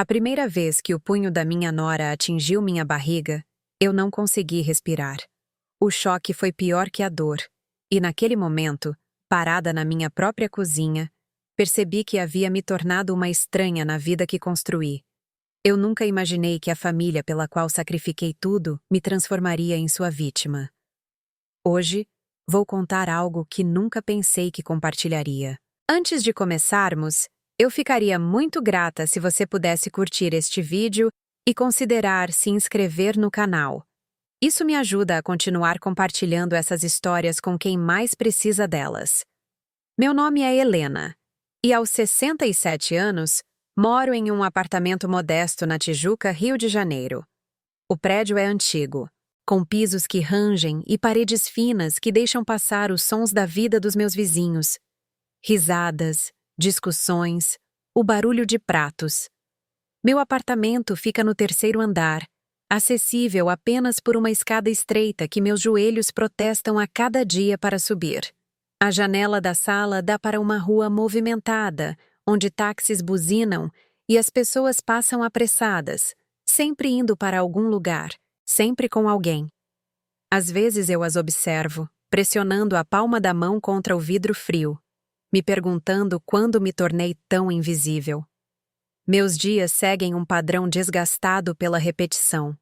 A primeira vez que o punho da minha nora atingiu minha barriga, eu não consegui respirar. O choque foi pior que a dor, e naquele momento, parada na minha própria cozinha, percebi que havia me tornado uma estranha na vida que construí. Eu nunca imaginei que a família pela qual sacrifiquei tudo me transformaria em sua vítima. Hoje, vou contar algo que nunca pensei que compartilharia. Antes de começarmos, eu ficaria muito grata se você pudesse curtir este vídeo e considerar se inscrever no canal. Isso me ajuda a continuar compartilhando essas histórias com quem mais precisa delas. Meu nome é Helena, e aos 67 anos, moro em um apartamento modesto na Tijuca, Rio de Janeiro. O prédio é antigo, com pisos que rangem e paredes finas que deixam passar os sons da vida dos meus vizinhos. Risadas, discussões, o barulho de pratos. Meu apartamento fica no terceiro andar, acessível apenas por uma escada estreita que meus joelhos protestam a cada dia para subir. A janela da sala dá para uma rua movimentada, onde táxis buzinam e as pessoas passam apressadas, sempre indo para algum lugar, sempre com alguém. Às vezes eu as observo, pressionando a palma da mão contra o vidro frio, me perguntando quando me tornei tão invisível. Meus dias seguem um padrão desgastado pela repetição.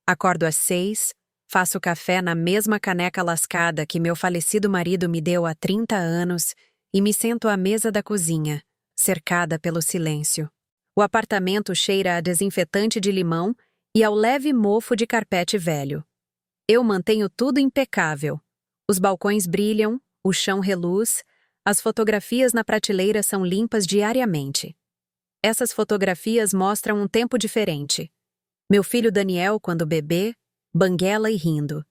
Acordo às 6, faço café na mesma caneca lascada que meu falecido marido me deu há 30 anos e me sento à mesa da cozinha, cercada pelo silêncio. O apartamento cheira a desinfetante de limão e ao leve mofo de carpete velho. Eu mantenho tudo impecável. Os balcões brilham, o chão reluz, as fotografias na prateleira são limpas diariamente. Essas fotografias mostram um tempo diferente. Meu filho Daniel quando bebê, banguela e rindo.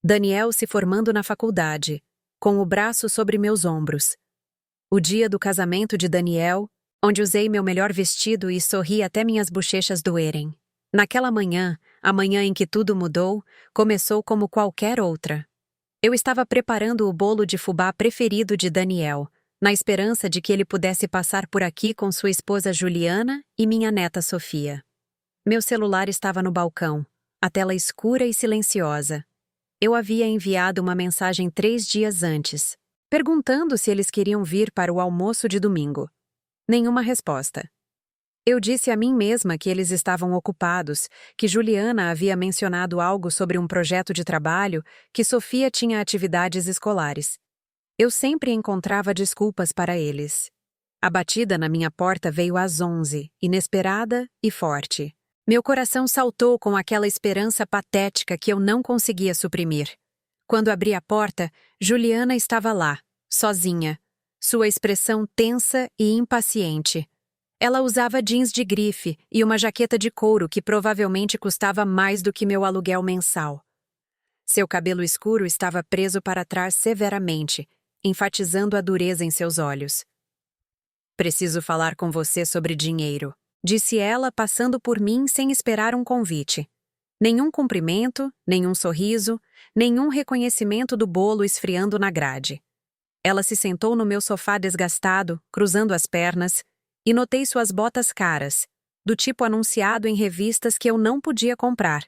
Daniel se formando na faculdade, com o braço sobre meus ombros. O dia do casamento de Daniel, onde usei meu melhor vestido e sorri até minhas bochechas doerem. Naquela manhã, a manhã em que tudo mudou, começou como qualquer outra. Eu estava preparando o bolo de fubá preferido de Daniel, na esperança de que ele pudesse passar por aqui com sua esposa Juliana e minha neta Sofia. Meu celular estava no balcão, a tela escura e silenciosa. Eu havia enviado uma mensagem 3 dias antes, perguntando se eles queriam vir para o almoço de domingo. Nenhuma resposta. Eu disse a mim mesma que eles estavam ocupados, que Juliana havia mencionado algo sobre um projeto de trabalho, que Sofia tinha atividades escolares. Eu sempre encontrava desculpas para eles. A batida na minha porta veio às 11, inesperada e forte. Meu coração saltou com aquela esperança patética que eu não conseguia suprimir. Quando abri a porta, Juliana estava lá, sozinha, sua expressão tensa e impaciente. Ela usava jeans de grife e uma jaqueta de couro que provavelmente custava mais do que meu aluguel mensal. Seu cabelo escuro estava preso para trás severamente, enfatizando a dureza em seus olhos. "Preciso falar com você sobre dinheiro", disse ela, passando por mim sem esperar um convite. Nenhum cumprimento, nenhum sorriso, nenhum reconhecimento do bolo esfriando na grade. Ela se sentou no meu sofá desgastado, cruzando as pernas, e notei suas botas caras, do tipo anunciado em revistas que eu não podia comprar.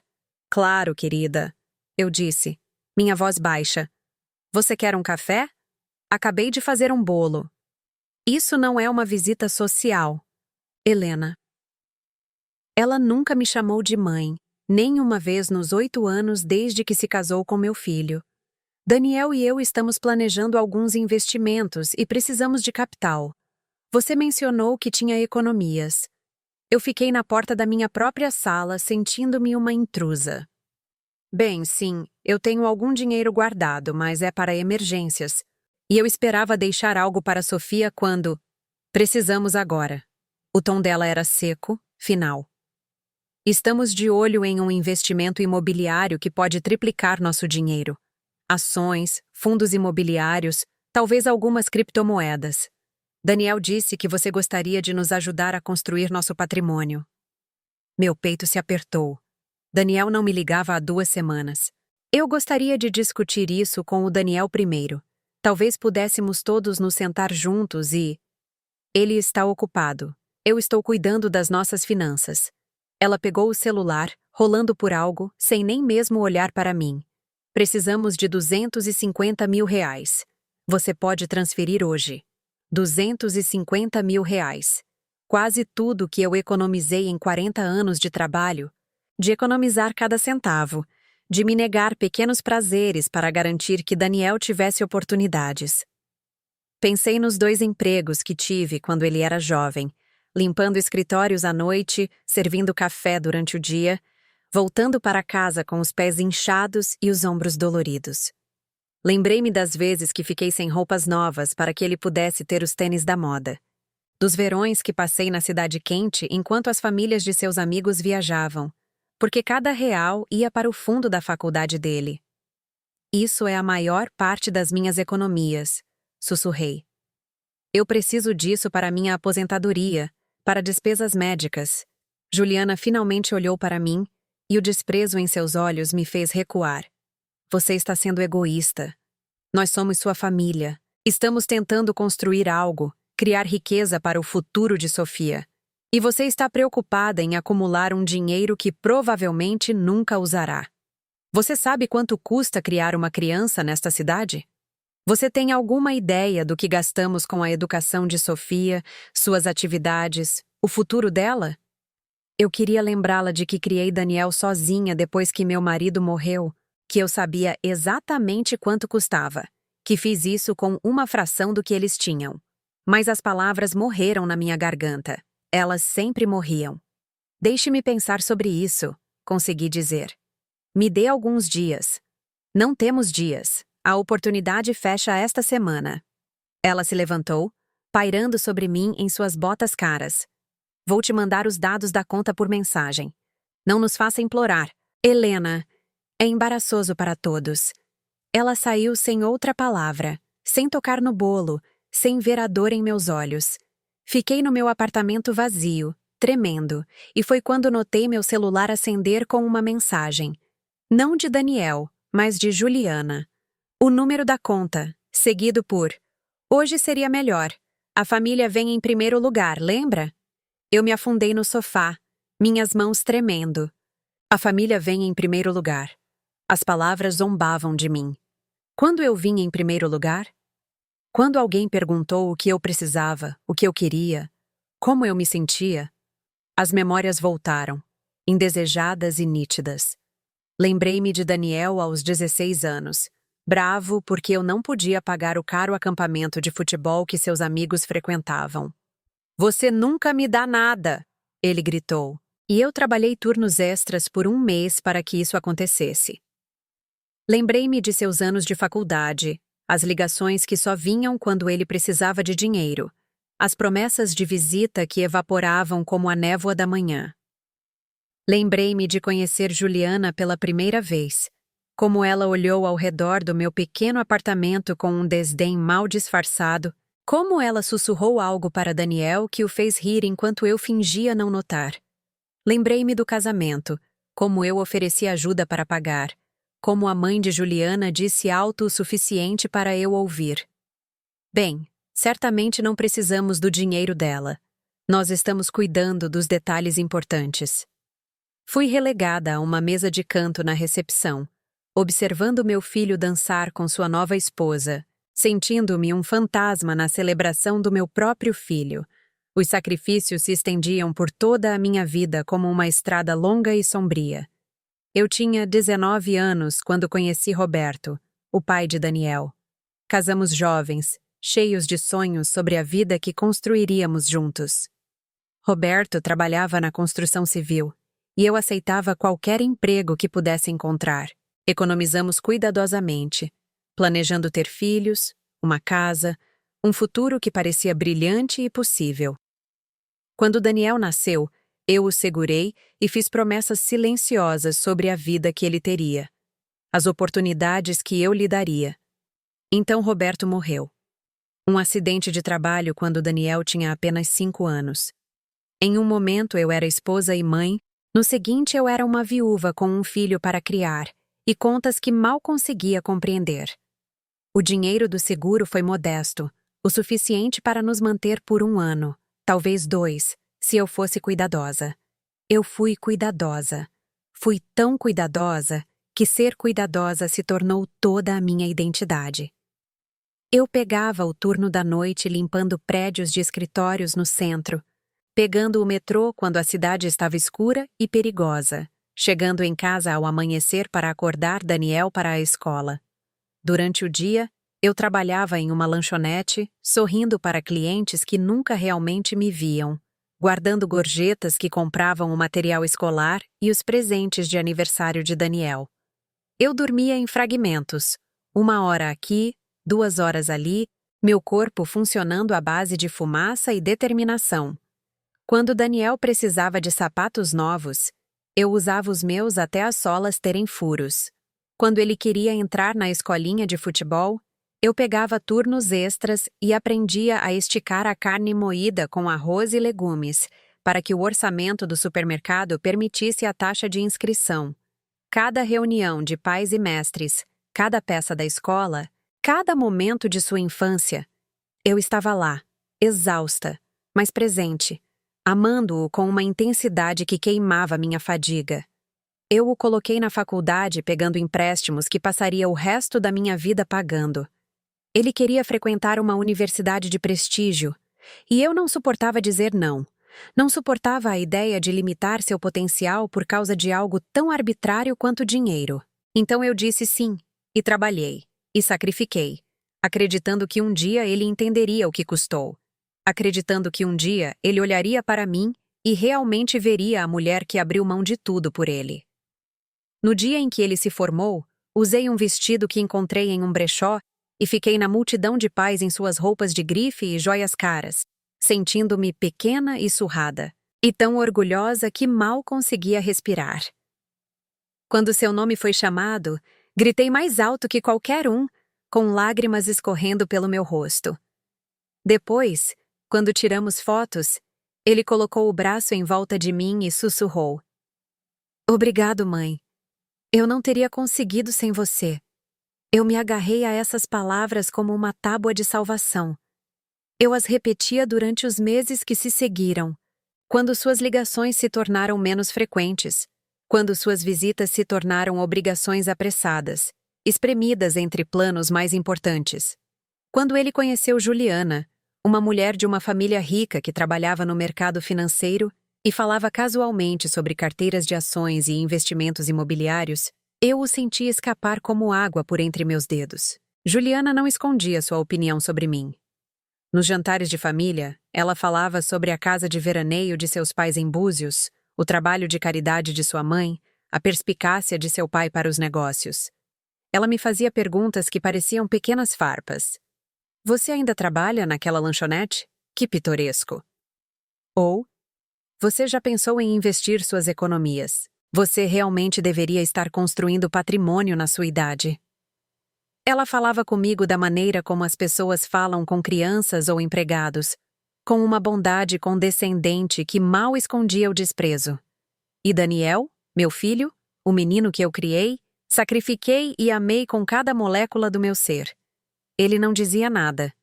"Claro, querida", eu disse, minha voz baixa. "Você quer um café? Acabei de fazer um bolo." Isso não é uma visita social. Helena. Ela nunca me chamou de mãe, nem uma vez nos 8 anos desde que se casou com meu filho. Daniel e eu estamos planejando alguns investimentos e precisamos de capital. Você mencionou que tinha economias. Eu fiquei na porta da minha própria sala, sentindo-me uma intrusa. "Bem, sim, eu tenho algum dinheiro guardado, mas é para emergências. E eu esperava deixar algo para Sofia quando... Precisamos agora." O tom dela era seco, final. "Estamos de olho em um investimento imobiliário que pode triplicar nosso dinheiro. Ações, fundos imobiliários, talvez algumas criptomoedas. Daniel disse que você gostaria de nos ajudar a construir nosso patrimônio." Meu peito se apertou. Daniel não me ligava há 2 semanas. Eu gostaria de discutir isso com o Daniel primeiro. Talvez pudéssemos todos nos sentar juntos e... "Ele está ocupado." Eu estou cuidando das nossas finanças. Ela pegou o celular, rolando por algo, sem nem mesmo olhar para mim. Precisamos de 250 mil reais. Você pode transferir hoje. 250 mil reais. Quase tudo que eu economizei em 40 anos de trabalho. De economizar cada centavo. De me negar pequenos prazeres para garantir que Daniel tivesse oportunidades. Pensei nos 2 empregos que tive quando ele era jovem, limpando escritórios à noite, servindo café durante o dia, voltando para casa com os pés inchados e os ombros doloridos. Lembrei-me das vezes que fiquei sem roupas novas para que ele pudesse ter os tênis da moda. Dos verões que passei na cidade quente enquanto as famílias de seus amigos viajavam, porque cada real ia para o fundo da faculdade dele. Isso é a maior parte das minhas economias, sussurrei. Eu preciso disso para minha aposentadoria, para despesas médicas. Juliana finalmente olhou para mim, e o desprezo em seus olhos me fez recuar. Você está sendo egoísta. Nós somos sua família. Estamos tentando construir algo, criar riqueza para o futuro de Sofia. E você está preocupada em acumular um dinheiro que provavelmente nunca usará. Você sabe quanto custa criar uma criança nesta cidade? Você tem alguma ideia do que gastamos com a educação de Sofia, suas atividades, o futuro dela? Eu queria lembrá-la de que criei Daniel sozinha depois que meu marido morreu, que eu sabia exatamente quanto custava, que fiz isso com uma fração do que eles tinham. Mas as palavras morreram na minha garganta. Elas sempre morriam. Deixe-me pensar sobre isso, consegui dizer. Me dê alguns dias. Não temos dias. A oportunidade fecha esta semana. Ela se levantou, pairando sobre mim em suas botas caras. Vou te mandar os dados da conta por mensagem. Não nos faça implorar. Helena, é embaraçoso para todos. Ela saiu sem outra palavra, sem tocar no bolo, sem ver a dor em meus olhos. Fiquei no meu apartamento vazio, tremendo, e foi quando notei meu celular acender com uma mensagem. Não de Daniel, mas de Juliana. O número da conta, seguido por: hoje seria melhor. A família vem em primeiro lugar, lembra? Eu me afundei no sofá, minhas mãos tremendo. A família vem em primeiro lugar. As palavras zombavam de mim. Quando eu vim em primeiro lugar? Quando alguém perguntou o que eu precisava, o que eu queria, como eu me sentia, as memórias voltaram, indesejadas e nítidas. Lembrei-me de Daniel aos 16 anos, bravo porque eu não podia pagar o caro acampamento de futebol que seus amigos frequentavam. Você nunca me dá nada, ele gritou, e eu trabalhei turnos extras por 1 mês para que isso acontecesse. Lembrei-me de seus anos de faculdade, as ligações que só vinham quando ele precisava de dinheiro, as promessas de visita que evaporavam como a névoa da manhã. Lembrei-me de conhecer Juliana pela primeira vez, como ela olhou ao redor do meu pequeno apartamento com um desdém mal disfarçado, como ela sussurrou algo para Daniel que o fez rir enquanto eu fingia não notar. Lembrei-me do casamento, como eu ofereci ajuda para pagar, como a mãe de Juliana disse alto o suficiente para eu ouvir. Bem, certamente não precisamos do dinheiro dela. Nós estamos cuidando dos detalhes importantes. Fui relegada a uma mesa de canto na recepção, observando meu filho dançar com sua nova esposa, sentindo-me um fantasma na celebração do meu próprio filho. Os sacrifícios se estendiam por toda a minha vida como uma estrada longa e sombria. Eu tinha 19 anos quando conheci Roberto, o pai de Daniel. Casamos jovens, cheios de sonhos sobre a vida que construiríamos juntos. Roberto trabalhava na construção civil, e eu aceitava qualquer emprego que pudesse encontrar. Economizamos cuidadosamente, planejando ter filhos, uma casa, um futuro que parecia brilhante e possível. Quando Daniel nasceu, eu o segurei e fiz promessas silenciosas sobre a vida que ele teria, as oportunidades que eu lhe daria. Então Roberto morreu. Um acidente de trabalho quando Daniel tinha apenas 5 anos. Em um momento eu era esposa e mãe, no seguinte eu era uma viúva com um filho para criar, e contas que mal conseguia compreender. O dinheiro do seguro foi modesto, o suficiente para nos manter por 1 ano, talvez 2, se eu fosse cuidadosa. Eu fui cuidadosa. Fui tão cuidadosa que ser cuidadosa se tornou toda a minha identidade. Eu pegava o turno da noite limpando prédios de escritórios no centro, pegando o metrô quando a cidade estava escura e perigosa, chegando em casa ao amanhecer para acordar Daniel para a escola. Durante o dia, eu trabalhava em uma lanchonete, sorrindo para clientes que nunca realmente me viam, guardando gorjetas que compravam o material escolar e os presentes de aniversário de Daniel. Eu dormia em fragmentos, 1 hora aqui, 2 horas ali, meu corpo funcionando à base de fumaça e determinação. Quando Daniel precisava de sapatos novos, eu usava os meus até as solas terem furos. Quando ele queria entrar na escolinha de futebol, eu pegava turnos extras e aprendia a esticar a carne moída com arroz e legumes, para que o orçamento do supermercado permitisse a taxa de inscrição. Cada reunião de pais e mestres, cada peça da escola, cada momento de sua infância, eu estava lá, exausta, mas presente, amando-o com uma intensidade que queimava minha fadiga. Eu o coloquei na faculdade pegando empréstimos que passaria o resto da minha vida pagando. Ele queria frequentar uma universidade de prestígio, e eu não suportava dizer não. Não suportava a ideia de limitar seu potencial por causa de algo tão arbitrário quanto dinheiro. Então eu disse sim, e trabalhei, e sacrifiquei, acreditando que um dia ele entenderia o que custou, acreditando que um dia ele olharia para mim e realmente veria a mulher que abriu mão de tudo por ele. No dia em que ele se formou, usei um vestido que encontrei em um brechó e fiquei na multidão de pais em suas roupas de grife e joias caras, sentindo-me pequena e surrada, e tão orgulhosa que mal conseguia respirar. Quando seu nome foi chamado, gritei mais alto que qualquer um, com lágrimas escorrendo pelo meu rosto. Depois, quando tiramos fotos, ele colocou o braço em volta de mim e sussurrou: "Obrigado, mãe. Eu não teria conseguido sem você." Eu me agarrei a essas palavras como uma tábua de salvação. Eu as repetia durante os meses que se seguiram, quando suas ligações se tornaram menos frequentes, quando suas visitas se tornaram obrigações apressadas, espremidas entre planos mais importantes. Quando ele conheceu Juliana, uma mulher de uma família rica que trabalhava no mercado financeiro e falava casualmente sobre carteiras de ações e investimentos imobiliários, eu o senti escapar como água por entre meus dedos. Juliana não escondia sua opinião sobre mim. Nos jantares de família, ela falava sobre a casa de veraneio de seus pais em Búzios, o trabalho de caridade de sua mãe, a perspicácia de seu pai para os negócios. Ela me fazia perguntas que pareciam pequenas farpas. "Você ainda trabalha naquela lanchonete? Que pitoresco." Ou, "Você já pensou em investir suas economias? Você realmente deveria estar construindo patrimônio na sua idade." Ela falava comigo da maneira como as pessoas falam com crianças ou empregados, com uma bondade condescendente que mal escondia o desprezo. E Daniel, meu filho, o menino que eu criei, sacrifiquei e amei com cada molécula do meu ser. Ele não dizia nada.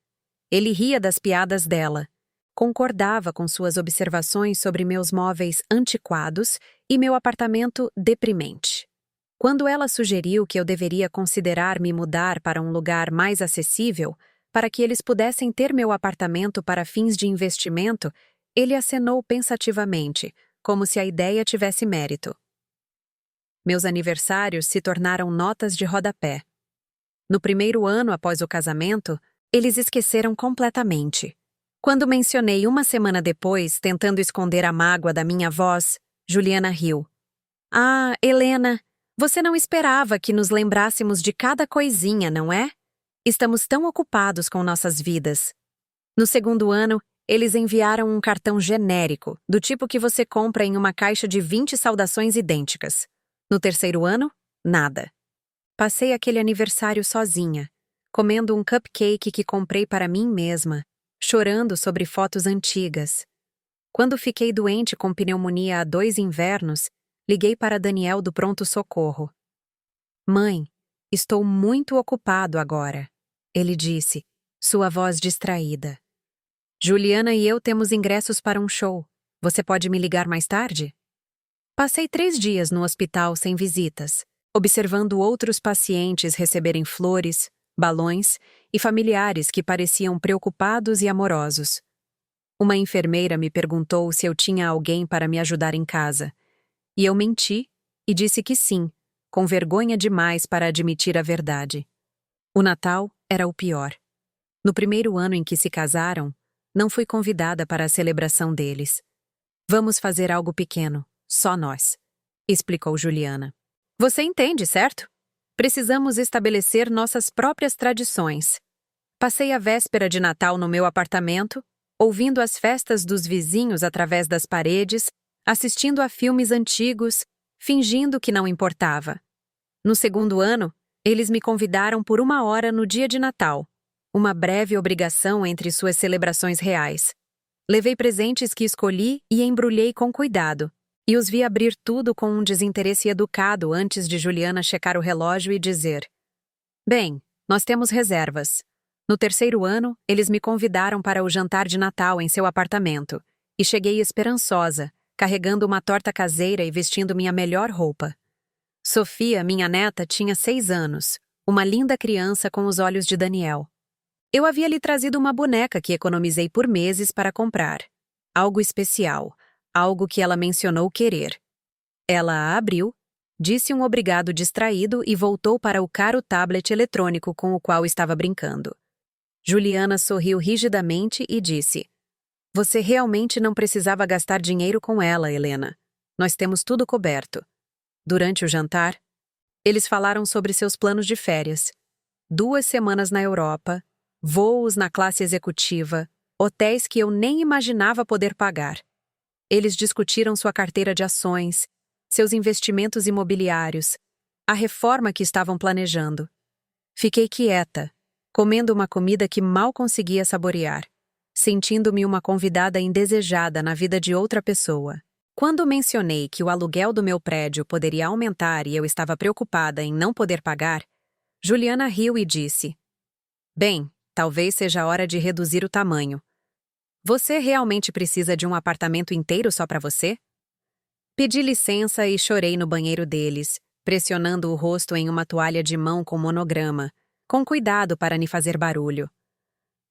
Ele ria das piadas dela, concordava com suas observações sobre meus móveis antiquados e meu apartamento deprimente. Quando ela sugeriu que eu deveria considerar me mudar para um lugar mais acessível, para que eles pudessem ter meu apartamento para fins de investimento, ele acenou pensativamente, como se a ideia tivesse mérito. Meus aniversários se tornaram notas de rodapé. No primeiro ano após o casamento, eles esqueceram completamente. Quando mencionei 1 semana depois, tentando esconder a mágoa da minha voz, Juliana riu. "Ah, Helena, você não esperava que nos lembrássemos de cada coisinha, não é? Estamos tão ocupados com nossas vidas." No segundo ano, eles enviaram um cartão genérico, do tipo que você compra em uma caixa de 20 saudações idênticas. No terceiro ano, nada. Passei aquele aniversário sozinha, comendo um cupcake que comprei para mim mesma, chorando sobre fotos antigas. Quando fiquei doente com pneumonia há 2 invernos, liguei para Daniel do pronto-socorro. "Mãe, estou muito ocupado agora", ele disse, sua voz distraída. "Juliana e eu temos ingressos para um show. Você pode me ligar mais tarde? Passei 3 dias no hospital sem visitas, observando outros pacientes receberem flores, balões e familiares que pareciam preocupados e amorosos. Uma enfermeira me perguntou se eu tinha alguém para me ajudar em casa, e eu menti e disse que sim, com vergonha demais para admitir a verdade. O Natal era o pior. No primeiro ano em que se casaram, não fui convidada para a celebração deles. Vamos fazer algo pequeno, só nós, explicou Juliana. Você entende, certo? Precisamos estabelecer nossas próprias tradições. Passei a véspera de Natal no meu apartamento, ouvindo as festas dos vizinhos através das paredes, assistindo a filmes antigos, fingindo que não importava. No segundo ano, eles me convidaram por 1 hora no dia de Natal, uma breve obrigação entre suas celebrações reais. Levei presentes que escolhi e embrulhei com cuidado, e os vi abrir tudo com um desinteresse educado antes de Juliana checar o relógio e dizer: Bem, nós temos reservas. No terceiro ano, eles me convidaram para o jantar de Natal em seu apartamento, e cheguei esperançosa, carregando uma torta caseira e vestindo minha melhor roupa. Sofia, minha neta, tinha 6 anos, uma linda criança com os olhos de Daniel. Eu havia lhe trazido uma boneca que economizei por meses para comprar. Algo especial, algo que ela mencionou querer. Ela a abriu, disse um obrigado distraído e voltou para o caro tablet eletrônico com o qual estava brincando. Juliana sorriu rigidamente e disse: Você realmente não precisava gastar dinheiro com ela, Helena. Nós temos tudo coberto. Durante o jantar, eles falaram sobre seus planos de férias. 2 semanas na Europa, voos na classe executiva, hotéis que eu nem imaginava poder pagar. Eles discutiram sua carteira de ações, seus investimentos imobiliários, a reforma que estavam planejando. Fiquei quieta, comendo uma comida que mal conseguia saborear, sentindo-me uma convidada indesejada na vida de outra pessoa. Quando mencionei que o aluguel do meu prédio poderia aumentar e eu estava preocupada em não poder pagar, Juliana riu e disse: Bem, talvez seja a hora de reduzir o tamanho. Você realmente precisa de um apartamento inteiro só para você? Pedi licença e chorei no banheiro deles, pressionando o rosto em uma toalha de mão com monograma, com cuidado para não fazer barulho.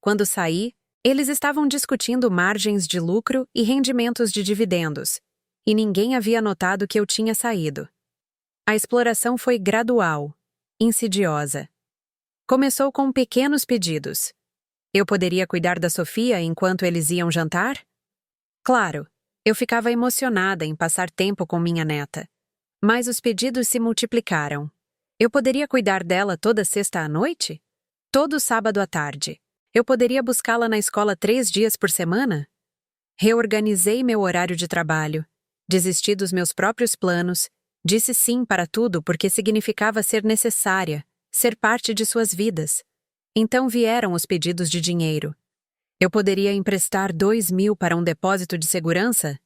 Quando saí, eles estavam discutindo margens de lucro e rendimentos de dividendos, e ninguém havia notado que eu tinha saído. A exploração foi gradual, insidiosa. Começou com pequenos pedidos. Eu poderia cuidar da Sofia enquanto eles iam jantar? Claro, eu ficava emocionada em passar tempo com minha neta. Mas os pedidos se multiplicaram. Eu poderia cuidar dela toda sexta à noite? Todo sábado à tarde? Eu poderia buscá-la na escola 3 dias por semana? Reorganizei meu horário de trabalho. Desisti dos meus próprios planos. Disse sim para tudo porque significava ser necessária, ser parte de suas vidas. Então vieram os pedidos de dinheiro. Eu poderia emprestar 2.000 para um depósito de segurança?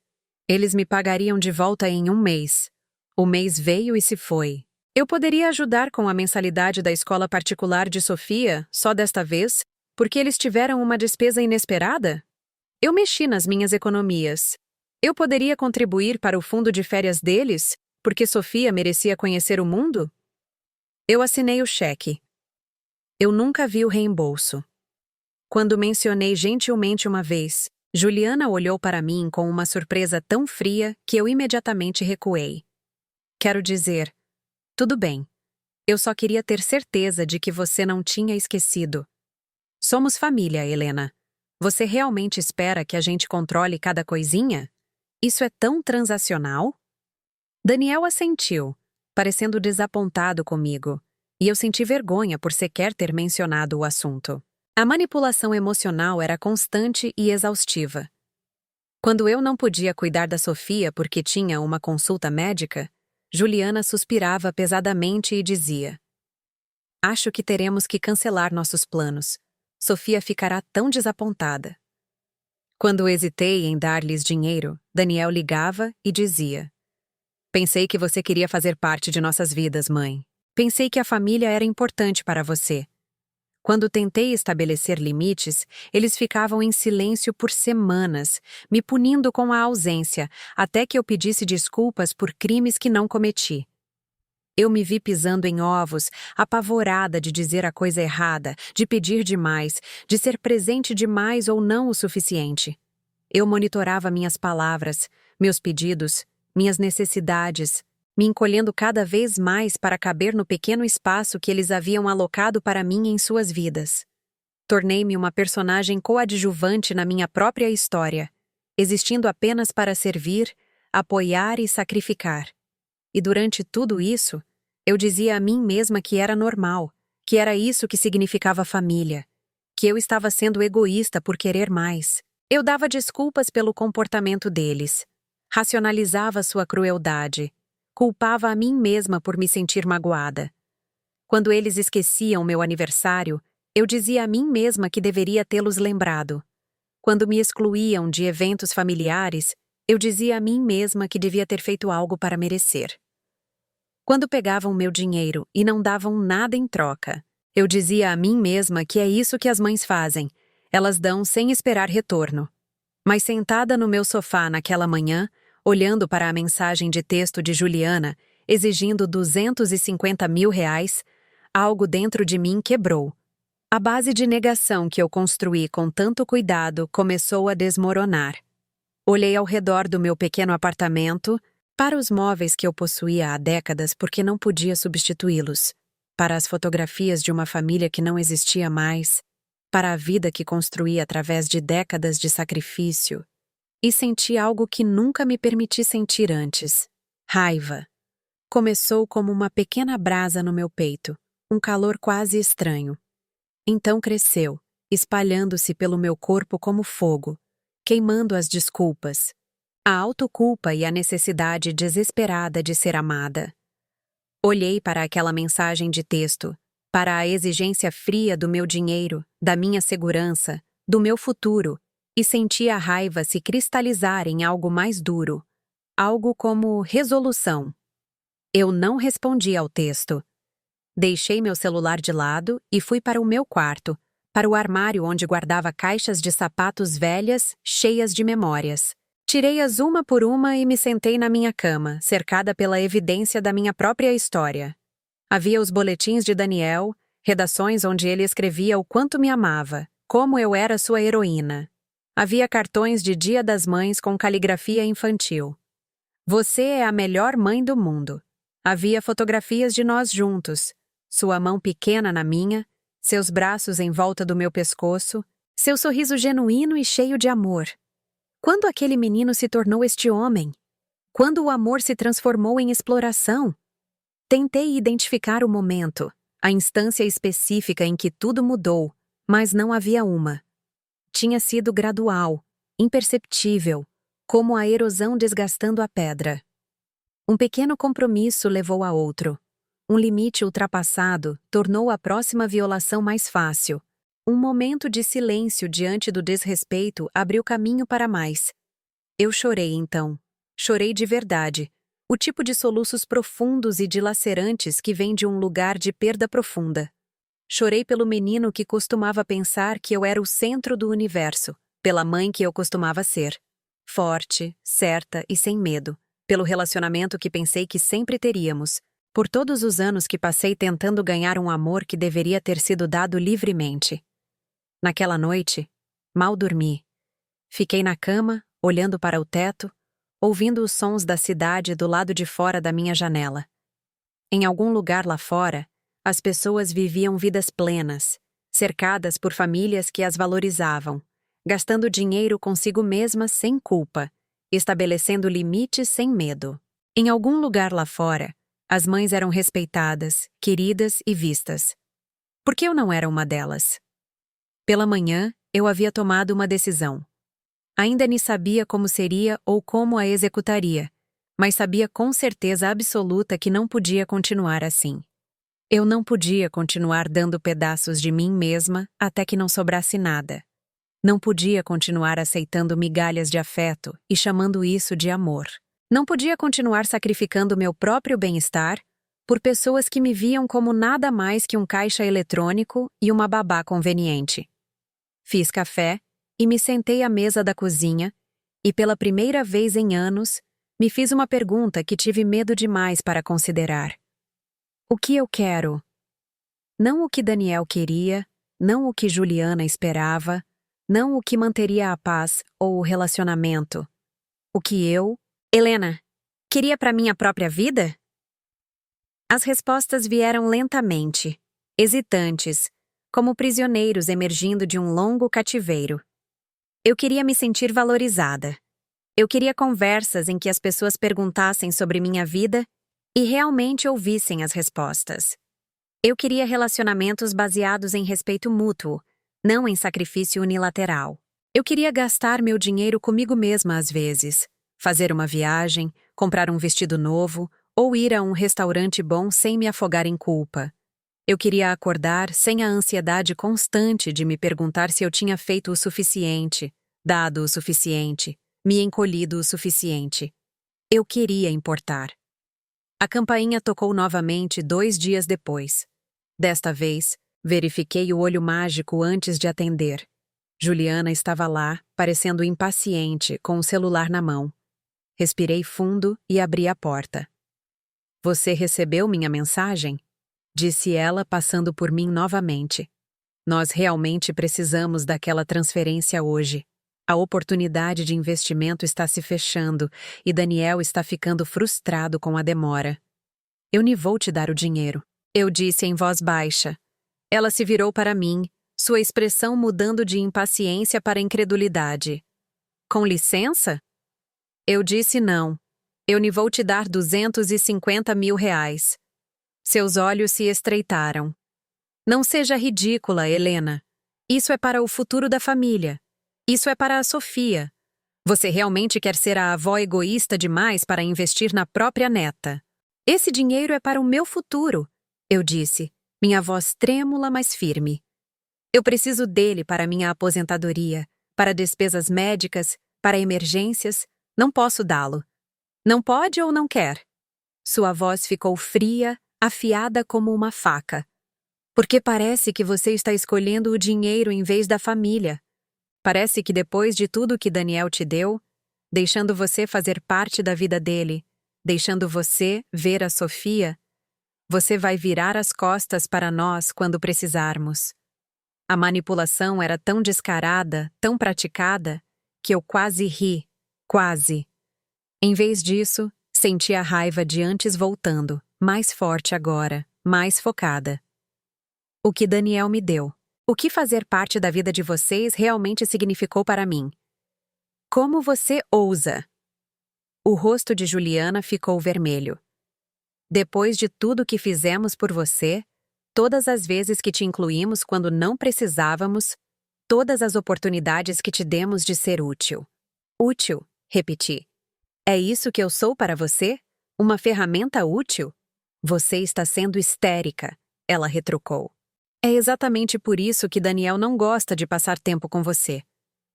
Eles me pagariam de volta em 1 mês. O mês veio e se foi. Eu poderia ajudar com a mensalidade da escola particular de Sofia, só desta vez, porque eles tiveram uma despesa inesperada? Eu mexi nas minhas economias. Eu poderia contribuir para o fundo de férias deles, porque Sofia merecia conhecer o mundo? Eu assinei o cheque. Eu nunca vi o reembolso. Quando mencionei gentilmente uma vez, Juliana olhou para mim com uma surpresa tão fria que eu imediatamente recuei. Quero dizer, tudo bem. Eu só queria ter certeza de que você não tinha esquecido. Somos família, Helena. Você realmente espera que a gente controle cada coisinha? Isso é tão transacional? Daniel assentiu, parecendo desapontado comigo, e eu senti vergonha por sequer ter mencionado o assunto. A manipulação emocional era constante e exaustiva. Quando eu não podia cuidar da Sofia porque tinha uma consulta médica, Juliana suspirava pesadamente e dizia: Acho que teremos que cancelar nossos planos. Sofia ficará tão desapontada. Quando hesitei em dar-lhes dinheiro, Daniel ligava e dizia: Pensei que você queria fazer parte de nossas vidas, mãe. Pensei que a família era importante para você. Quando tentei estabelecer limites, eles ficavam em silêncio por semanas, me punindo com a ausência, até que eu pedisse desculpas por crimes que não cometi. Eu me vi pisando em ovos, apavorada de dizer a coisa errada, de pedir demais, de ser presente demais ou não o suficiente. Eu monitorava minhas palavras, meus pedidos, minhas necessidades, me encolhendo cada vez mais para caber no pequeno espaço que eles haviam alocado para mim em suas vidas. Tornei-me uma personagem coadjuvante na minha própria história, existindo apenas para servir, apoiar e sacrificar. E durante tudo isso, eu dizia a mim mesma que era normal, que era isso que significava família, que eu estava sendo egoísta por querer mais. Eu dava desculpas pelo comportamento deles, racionalizava sua crueldade, culpava a mim mesma por me sentir magoada. Quando eles esqueciam meu aniversário, eu dizia a mim mesma que deveria tê-los lembrado. Quando me excluíam de eventos familiares, eu dizia a mim mesma que devia ter feito algo para merecer. Quando pegavam meu dinheiro e não davam nada em troca, eu dizia a mim mesma que é isso que as mães fazem. Elas dão sem esperar retorno. Mas sentada no meu sofá naquela manhã, olhando para a mensagem de texto de Juliana, exigindo R$ 250.000, algo dentro de mim quebrou. A base de negação que eu construí com tanto cuidado começou a desmoronar. Olhei ao redor do meu pequeno apartamento, para os móveis que eu possuía há décadas porque não podia substituí-los, para as fotografias de uma família que não existia mais, para a vida que construí através de décadas de sacrifício, e senti algo que nunca me permiti sentir antes: raiva. Começou como uma pequena brasa no meu peito, um calor quase estranho. Então cresceu, espalhando-se pelo meu corpo como fogo, queimando as desculpas, a autoculpa e a necessidade desesperada de ser amada. Olhei para aquela mensagem de texto, para a exigência fria do meu dinheiro, da minha segurança, do meu futuro, e senti a raiva se cristalizar em algo mais duro, algo como resolução. Eu não respondi ao texto. Deixei meu celular de lado e fui para o meu quarto, para o armário onde guardava caixas de sapatos velhas, cheias de memórias. Tirei-as uma por uma e me sentei na minha cama, cercada pela evidência da minha própria história. Havia os boletins de Daniel, redações onde ele escrevia o quanto me amava, como eu era sua heroína. Havia cartões de Dia das Mães com caligrafia infantil. Você é a melhor mãe do mundo. Havia fotografias de nós juntos, sua mão pequena na minha, seus braços em volta do meu pescoço, seu sorriso genuíno e cheio de amor. Quando aquele menino se tornou este homem? Quando o amor se transformou em exploração? Tentei identificar o momento, a instância específica em que tudo mudou, mas não havia uma. Tinha sido gradual, imperceptível, como a erosão desgastando a pedra. Um pequeno compromisso levou a outro. Um limite ultrapassado tornou a próxima violação mais fácil. Um momento de silêncio diante do desrespeito abriu caminho para mais. Eu chorei então. Chorei de verdade. O tipo de soluços profundos e dilacerantes que vem de um lugar de perda profunda. Chorei pelo menino que costumava pensar que eu era o centro do universo, pela mãe que eu costumava ser. Forte, certa e sem medo. Pelo relacionamento que pensei que sempre teríamos. Por todos os anos que passei tentando ganhar um amor que deveria ter sido dado livremente. Naquela noite, mal dormi. Fiquei na cama, olhando para o teto, ouvindo os sons da cidade do lado de fora da minha janela. Em algum lugar lá fora, as pessoas viviam vidas plenas, cercadas por famílias que as valorizavam, gastando dinheiro consigo mesmas sem culpa, estabelecendo limites sem medo. Em algum lugar lá fora, as mães eram respeitadas, queridas e vistas. Por que eu não era uma delas? Pela manhã, eu havia tomado uma decisão. Ainda nem sabia como seria ou como a executaria, mas sabia com certeza absoluta que não podia continuar assim. Eu não podia continuar dando pedaços de mim mesma até que não sobrasse nada. Não podia continuar aceitando migalhas de afeto e chamando isso de amor. Não podia continuar sacrificando meu próprio bem-estar, por pessoas que me viam como nada mais que um caixa eletrônico e uma babá conveniente. Fiz café e me sentei à mesa da cozinha e, pela primeira vez em anos, me fiz uma pergunta que tive medo demais para considerar. O que eu quero? Não o que Daniel queria, não o que Juliana esperava, não o que manteria a paz ou o relacionamento. O que eu, Helena, queria para minha própria vida? As respostas vieram lentamente, hesitantes, como prisioneiros emergindo de um longo cativeiro. Eu queria me sentir valorizada. Eu queria conversas em que as pessoas perguntassem sobre minha vida e realmente ouvissem as respostas. Eu queria relacionamentos baseados em respeito mútuo, não em sacrifício unilateral. Eu queria gastar meu dinheiro comigo mesma às vezes, fazer uma viagem, comprar um vestido novo ou ir a um restaurante bom sem me afogar em culpa. Eu queria acordar sem a ansiedade constante de me perguntar se eu tinha feito o suficiente, dado o suficiente, me encolhido o suficiente. Eu queria importar. A campainha tocou novamente 2 dias depois. Desta vez, verifiquei o olho mágico antes de atender. Juliana estava lá, parecendo impaciente, com o celular na mão. Respirei fundo e abri a porta. Você recebeu minha mensagem? Disse ela, passando por mim novamente. Nós realmente precisamos daquela transferência hoje. A oportunidade de investimento está se fechando e Daniel está ficando frustrado com a demora. Eu nem vou te dar o dinheiro, eu disse em voz baixa. Ela se virou para mim, sua expressão mudando de impaciência para incredulidade. Com licença? Eu disse não. Eu nem vou te dar 250 mil reais. Seus olhos se estreitaram. Não seja ridícula, Helena. Isso é para o futuro da família. Isso é para a Sofia. Você realmente quer ser a avó egoísta demais para investir na própria neta. Esse dinheiro é para o meu futuro, eu disse, minha voz trêmula, mas firme. Eu preciso dele para minha aposentadoria, para despesas médicas, para emergências. Não posso dá-lo. Não pode ou não quer? Sua voz ficou fria, afiada como uma faca. Porque parece que você está escolhendo o dinheiro em vez da família. Parece que depois de tudo que Daniel te deu, deixando você fazer parte da vida dele, deixando você ver a Sofia, você vai virar as costas para nós quando precisarmos. A manipulação era tão descarada, tão praticada, que eu quase ri, quase. Em vez disso, senti a raiva de antes voltando, mais forte agora, mais focada. O que Daniel me deu. O que fazer parte da vida de vocês realmente significou para mim? Como você ousa? O rosto de Juliana ficou vermelho. Depois de tudo que fizemos por você, todas as vezes que te incluímos quando não precisávamos, todas as oportunidades que te demos de ser útil. Útil, repeti. É isso que eu sou para você? Uma ferramenta útil? Você está sendo histérica, ela retrucou. É exatamente por isso que Daniel não gosta de passar tempo com você.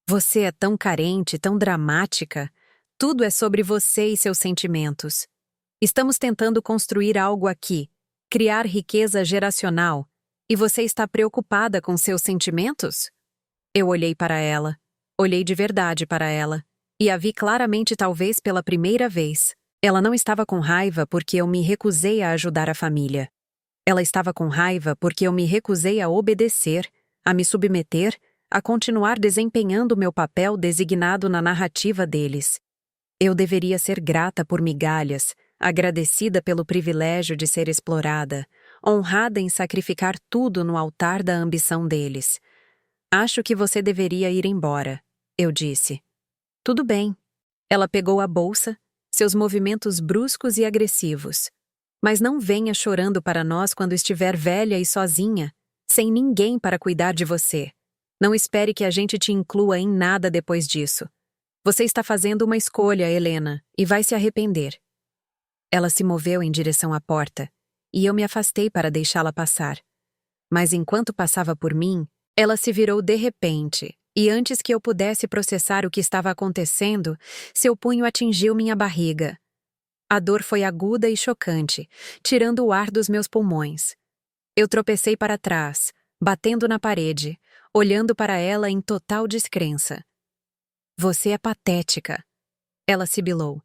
Você é tão carente, tão dramática. Tudo é sobre você e seus sentimentos. Estamos tentando construir algo aqui, criar riqueza geracional, e você está preocupada com seus sentimentos? Eu olhei para ela, olhei de verdade para ela, e a vi claramente talvez pela primeira vez. Ela não estava com raiva porque eu me recusei a ajudar a família. Ela estava com raiva porque eu me recusei a obedecer, a me submeter, a continuar desempenhando meu papel designado na narrativa deles. Eu deveria ser grata por migalhas, agradecida pelo privilégio de ser explorada, honrada em sacrificar tudo no altar da ambição deles. Acho que você deveria ir embora, eu disse. Tudo bem. Ela pegou a bolsa, seus movimentos bruscos e agressivos. Mas não venha chorando para nós quando estiver velha e sozinha, sem ninguém para cuidar de você. Não espere que a gente te inclua em nada depois disso. Você está fazendo uma escolha, Helena, e vai se arrepender. Ela se moveu em direção à porta, e eu me afastei para deixá-la passar. Mas enquanto passava por mim, ela se virou de repente, e antes que eu pudesse processar o que estava acontecendo, seu punho atingiu minha barriga. A dor foi aguda e chocante, tirando o ar dos meus pulmões. Eu tropecei para trás, batendo na parede, olhando para ela em total descrença. Você é patética, ela sibilou.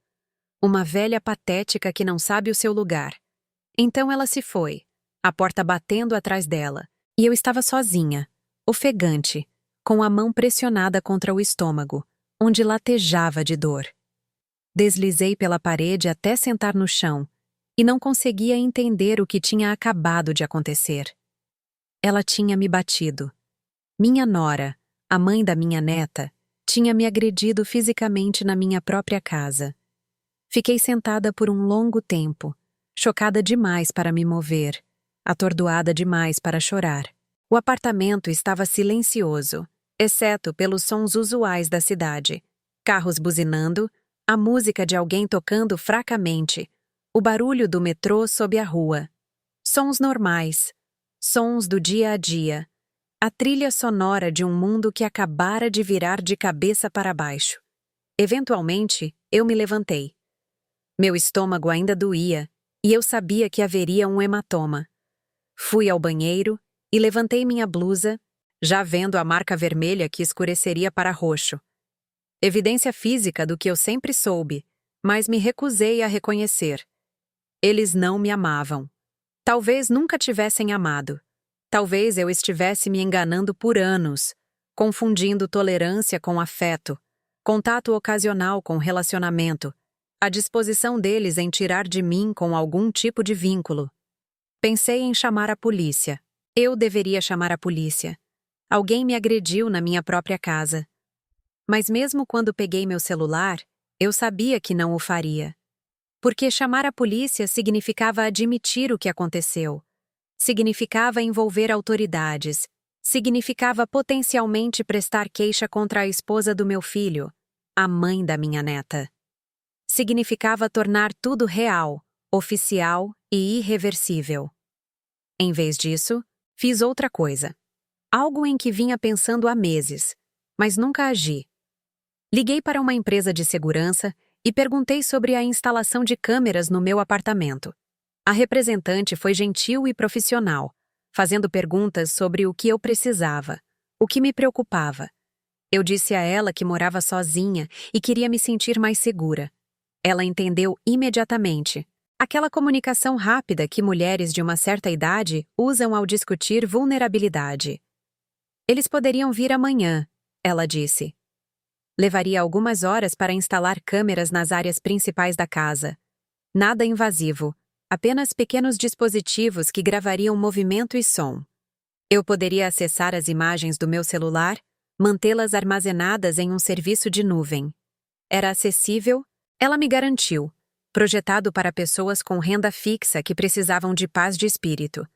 Uma velha patética que não sabe o seu lugar. Então ela se foi, a porta batendo atrás dela, e eu estava sozinha, ofegante, com a mão pressionada contra o estômago, onde latejava de dor. Deslizei pela parede até sentar no chão, e não conseguia entender o que tinha acabado de acontecer. Ela tinha me batido. Minha nora, a mãe da minha neta, tinha me agredido fisicamente na minha própria casa. Fiquei sentada por um longo tempo, chocada demais para me mover, atordoada demais para chorar. O apartamento estava silencioso, exceto pelos sons usuais da cidade. Carros buzinando, a música de alguém tocando fracamente, o barulho do metrô sob a rua. Sons normais, sons do dia a dia, a trilha sonora de um mundo que acabara de virar de cabeça para baixo. Eventualmente, eu me levantei. Meu estômago ainda doía, e eu sabia que haveria um hematoma. Fui ao banheiro e levantei minha blusa, já vendo a marca vermelha que escureceria para roxo. Evidência física do que eu sempre soube, mas me recusei a reconhecer. Eles não me amavam. Talvez nunca tivessem amado. Talvez eu estivesse me enganando por anos, confundindo tolerância com afeto, contato ocasional com relacionamento, a disposição deles em tirar de mim com algum tipo de vínculo. Pensei em chamar a polícia. Eu deveria chamar a polícia. Alguém me agrediu na minha própria casa. Mas mesmo quando peguei meu celular, eu sabia que não o faria. Porque chamar a polícia significava admitir o que aconteceu. Significava envolver autoridades. Significava potencialmente prestar queixa contra a esposa do meu filho, a mãe da minha neta. Significava tornar tudo real, oficial e irreversível. Em vez disso, fiz outra coisa. Algo em que vinha pensando há meses, mas nunca agi. Liguei para uma empresa de segurança e perguntei sobre a instalação de câmeras no meu apartamento. A representante foi gentil e profissional, fazendo perguntas sobre o que eu precisava, o que me preocupava. Eu disse a ela que morava sozinha e queria me sentir mais segura. Ela entendeu imediatamente. Aquela comunicação rápida que mulheres de uma certa idade usam ao discutir vulnerabilidade. Eles poderiam vir amanhã, ela disse. Levaria algumas horas para instalar câmeras nas áreas principais da casa. Nada invasivo, apenas pequenos dispositivos que gravariam movimento e som. Eu poderia acessar as imagens do meu celular, mantê-las armazenadas em um serviço de nuvem. Era acessível, ela me garantiu, projetado para pessoas com renda fixa que precisavam de paz de espírito.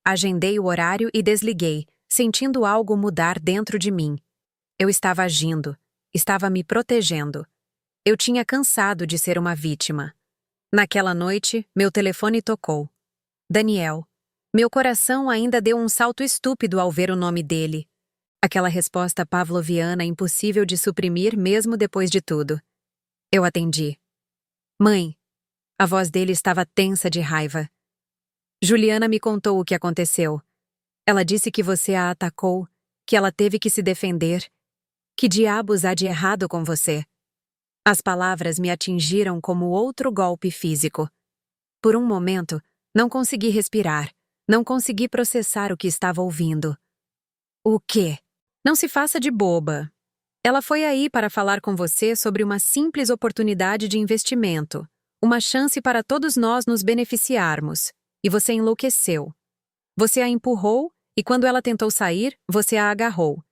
Agendei o horário e desliguei, sentindo algo mudar dentro de mim. Eu estava agindo. Estava me protegendo. Eu tinha cansado de ser uma vítima. Naquela noite, meu telefone tocou. Daniel. Meu coração ainda deu um salto estúpido ao ver o nome dele. Aquela resposta pavloviana impossível de suprimir mesmo depois de tudo. Eu atendi. Mãe. A voz dele estava tensa de raiva. Juliana me contou o que aconteceu. Ela disse que você a atacou, que ela teve que se defender. Que diabos há de errado com você? As palavras me atingiram como outro golpe físico. Por um momento, não consegui respirar, não consegui processar o que estava ouvindo. O quê? Não se faça de boba. Ela foi aí para falar com você sobre uma simples oportunidade de investimento, uma chance para todos nós nos beneficiarmos, e você enlouqueceu. Você a empurrou e quando ela tentou sair, você a agarrou.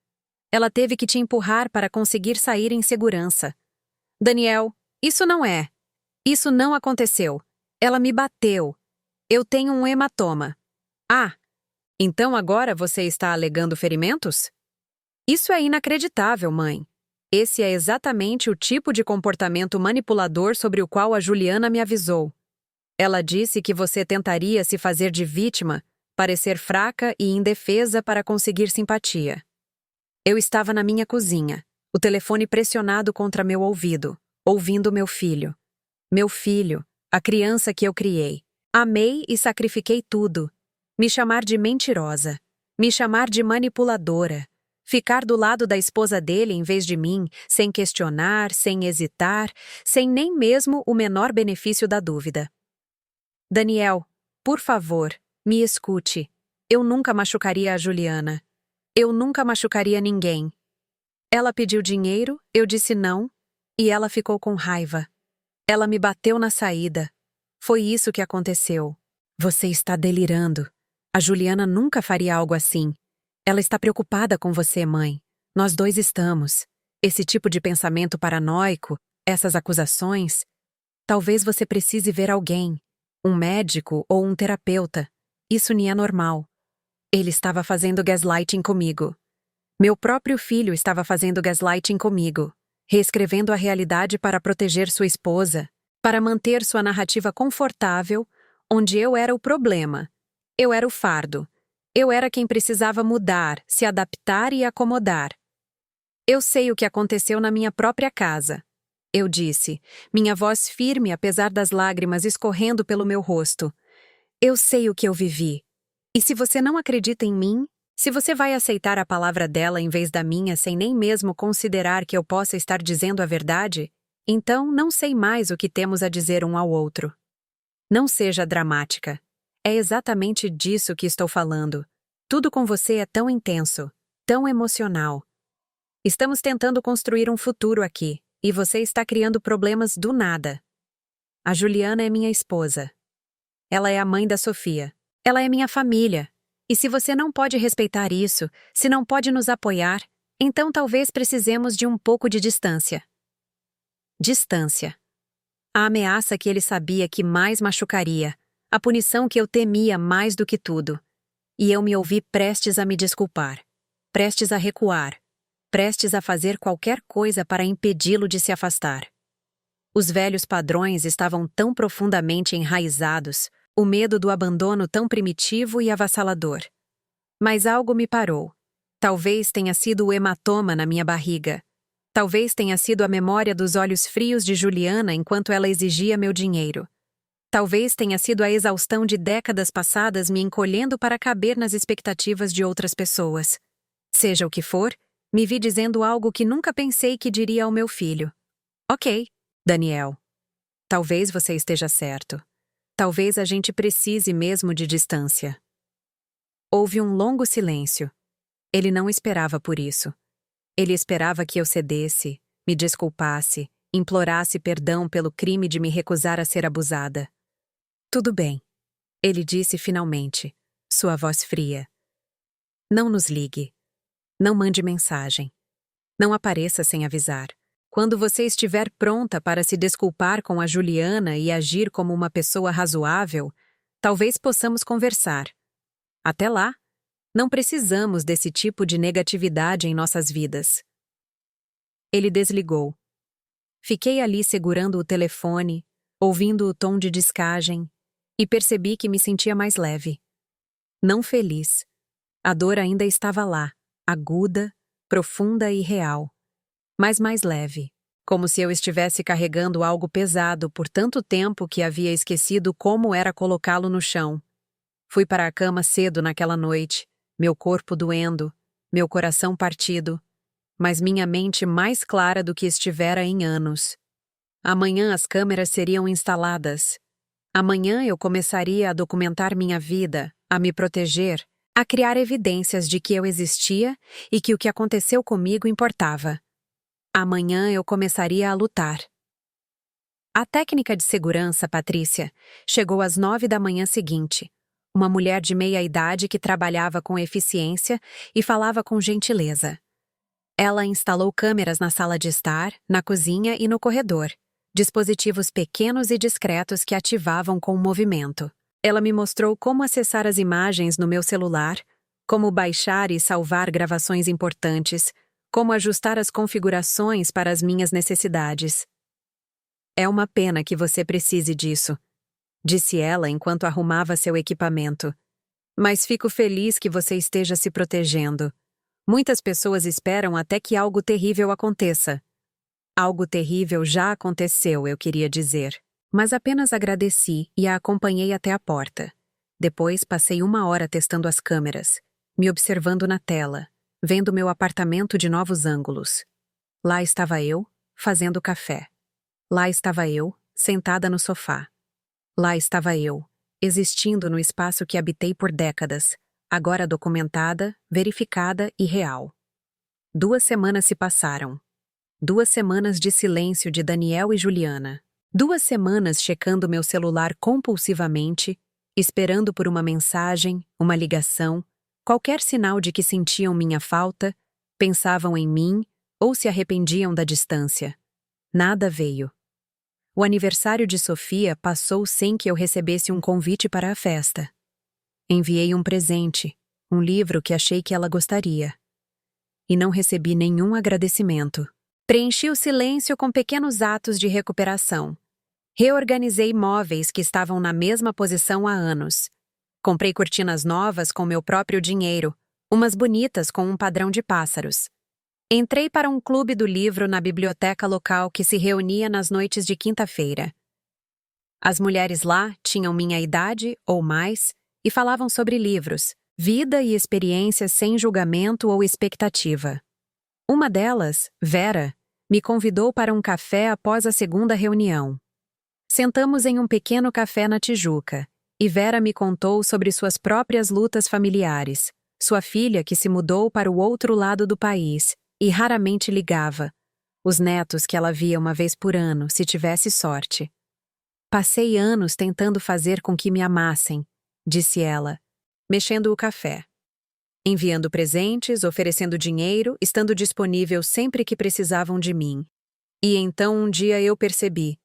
Ela teve que te empurrar para conseguir sair em segurança. Daniel, isso não é. Isso não aconteceu. Ela me bateu. Eu tenho um hematoma. Ah, então agora você está alegando ferimentos? Isso é inacreditável, mãe. Esse é exatamente o tipo de comportamento manipulador sobre o qual a Juliana me avisou. Ela disse que você tentaria se fazer de vítima, parecer fraca e indefesa para conseguir simpatia. Eu estava na minha cozinha, o telefone pressionado contra meu ouvido, ouvindo meu filho. Meu filho, a criança que eu criei. Amei e sacrifiquei tudo. Me chamar de mentirosa. Me chamar de manipuladora. Ficar do lado da esposa dele em vez de mim, sem questionar, sem hesitar, sem nem mesmo o menor benefício da dúvida. Daniel, por favor, me escute. Eu nunca machucaria a Juliana. Eu nunca machucaria ninguém. Ela pediu dinheiro, eu disse não, e ela ficou com raiva. Ela me bateu na saída. Foi isso que aconteceu. Você está delirando. A Juliana nunca faria algo assim. Ela está preocupada com você, mãe. Nós dois estamos. Esse tipo de pensamento paranoico, essas acusações. Talvez você precise ver alguém. Um médico ou um terapeuta. Isso nem é normal. Ele estava fazendo gaslighting comigo. Meu próprio filho estava fazendo gaslighting comigo, reescrevendo a realidade para proteger sua esposa, para manter sua narrativa confortável, onde eu era o problema. Eu era o fardo. Eu era quem precisava mudar, se adaptar e acomodar. Eu sei o que aconteceu na minha própria casa. Eu disse, minha voz firme apesar das lágrimas escorrendo pelo meu rosto. Eu sei o que eu vivi. E se você não acredita em mim, se você vai aceitar a palavra dela em vez da minha sem nem mesmo considerar que eu possa estar dizendo a verdade, então não sei mais o que temos a dizer um ao outro. Não seja dramática. É exatamente disso que estou falando. Tudo com você é tão intenso, tão emocional. Estamos tentando construir um futuro aqui, e você está criando problemas do nada. A Juliana é minha esposa. Ela é a mãe da Sofia. Ela é minha família. E se você não pode respeitar isso, se não pode nos apoiar, então talvez precisemos de um pouco de distância. Distância. A ameaça que ele sabia que mais machucaria, a punição que eu temia mais do que tudo. E eu me ouvi prestes a me desculpar, prestes a recuar, prestes a fazer qualquer coisa para impedi-lo de se afastar. Os velhos padrões estavam tão profundamente enraizados, o medo do abandono tão primitivo e avassalador. Mas algo me parou. Talvez tenha sido o hematoma na minha barriga. Talvez tenha sido a memória dos olhos frios de Juliana enquanto ela exigia meu dinheiro. Talvez tenha sido a exaustão de décadas passadas me encolhendo para caber nas expectativas de outras pessoas. Seja o que for, me vi dizendo algo que nunca pensei que diria ao meu filho. Ok, Daniel. Talvez você esteja certo. Talvez a gente precise mesmo de distância. Houve um longo silêncio. Ele não esperava por isso. Ele esperava que eu cedesse, me desculpasse, implorasse perdão pelo crime de me recusar a ser abusada. Tudo bem, ele disse finalmente, sua voz fria. Não nos ligue. Não mande mensagem. Não apareça sem avisar. Quando você estiver pronta para se desculpar com a Juliana e agir como uma pessoa razoável, talvez possamos conversar. Até lá, não precisamos desse tipo de negatividade em nossas vidas. Ele desligou. Fiquei ali segurando o telefone, ouvindo o tom de descagem, e percebi que me sentia mais leve. Não feliz. A dor ainda estava lá, aguda, profunda e real. Mas mais leve, como se eu estivesse carregando algo pesado por tanto tempo que havia esquecido como era colocá-lo no chão. Fui para a cama cedo naquela noite, meu corpo doendo, meu coração partido, mas minha mente mais clara do que estivera em anos. Amanhã as câmeras seriam instaladas. Amanhã eu começaria a documentar minha vida, a me proteger, a criar evidências de que eu existia e que o que aconteceu comigo importava. Amanhã eu começaria a lutar. A técnica de segurança, Patrícia, chegou às 9 da manhã seguinte. Uma mulher de meia idade que trabalhava com eficiência e falava com gentileza. Ela instalou câmeras na sala de estar, na cozinha e no corredor. Dispositivos pequenos e discretos que ativavam com o movimento. Ela me mostrou como acessar as imagens no meu celular, como baixar e salvar gravações importantes, como ajustar as configurações para as minhas necessidades. É uma pena que você precise disso, disse ela enquanto arrumava seu equipamento. Mas fico feliz que você esteja se protegendo. Muitas pessoas esperam até que algo terrível aconteça. Algo terrível já aconteceu, eu queria dizer. mas apenas agradeci e a acompanhei até a porta. Depois passei 1 hora testando as câmeras, me observando na tela, vendo meu apartamento de novos ângulos. Lá estava eu, fazendo café. Lá estava eu, sentada no sofá. Lá estava eu, existindo no espaço que habitei por décadas, agora documentada, verificada e real. 2 semanas se passaram. 2 semanas de silêncio de Daniel e Juliana. 2 semanas checando meu celular compulsivamente, esperando por uma mensagem, uma ligação, qualquer sinal de que sentiam minha falta, pensavam em mim ou se arrependiam da distância. Nada veio. O aniversário de Sofia passou sem que eu recebesse um convite para a festa. Enviei um presente, um livro que achei que ela gostaria. E não recebi nenhum agradecimento. Preenchi o silêncio com pequenos atos de recuperação. Reorganizei móveis que estavam na mesma posição há anos. Comprei cortinas novas com meu próprio dinheiro, umas bonitas com um padrão de pássaros. Entrei para um clube do livro na biblioteca local que se reunia nas noites de quinta-feira. As mulheres lá tinham minha idade ou mais e falavam sobre livros, vida e experiências sem julgamento ou expectativa. Uma delas, Vera, me convidou para um café após a segunda reunião. Sentamos em um pequeno café na Tijuca, e Vera me contou sobre suas próprias lutas familiares, sua filha que se mudou para o outro lado do país e raramente ligava, os netos que ela via uma vez por ano, se tivesse sorte. Passei anos tentando fazer com que me amassem, disse ela, mexendo o café. Enviando presentes, oferecendo dinheiro, estando disponível sempre que precisavam de mim. E então um dia eu percebi.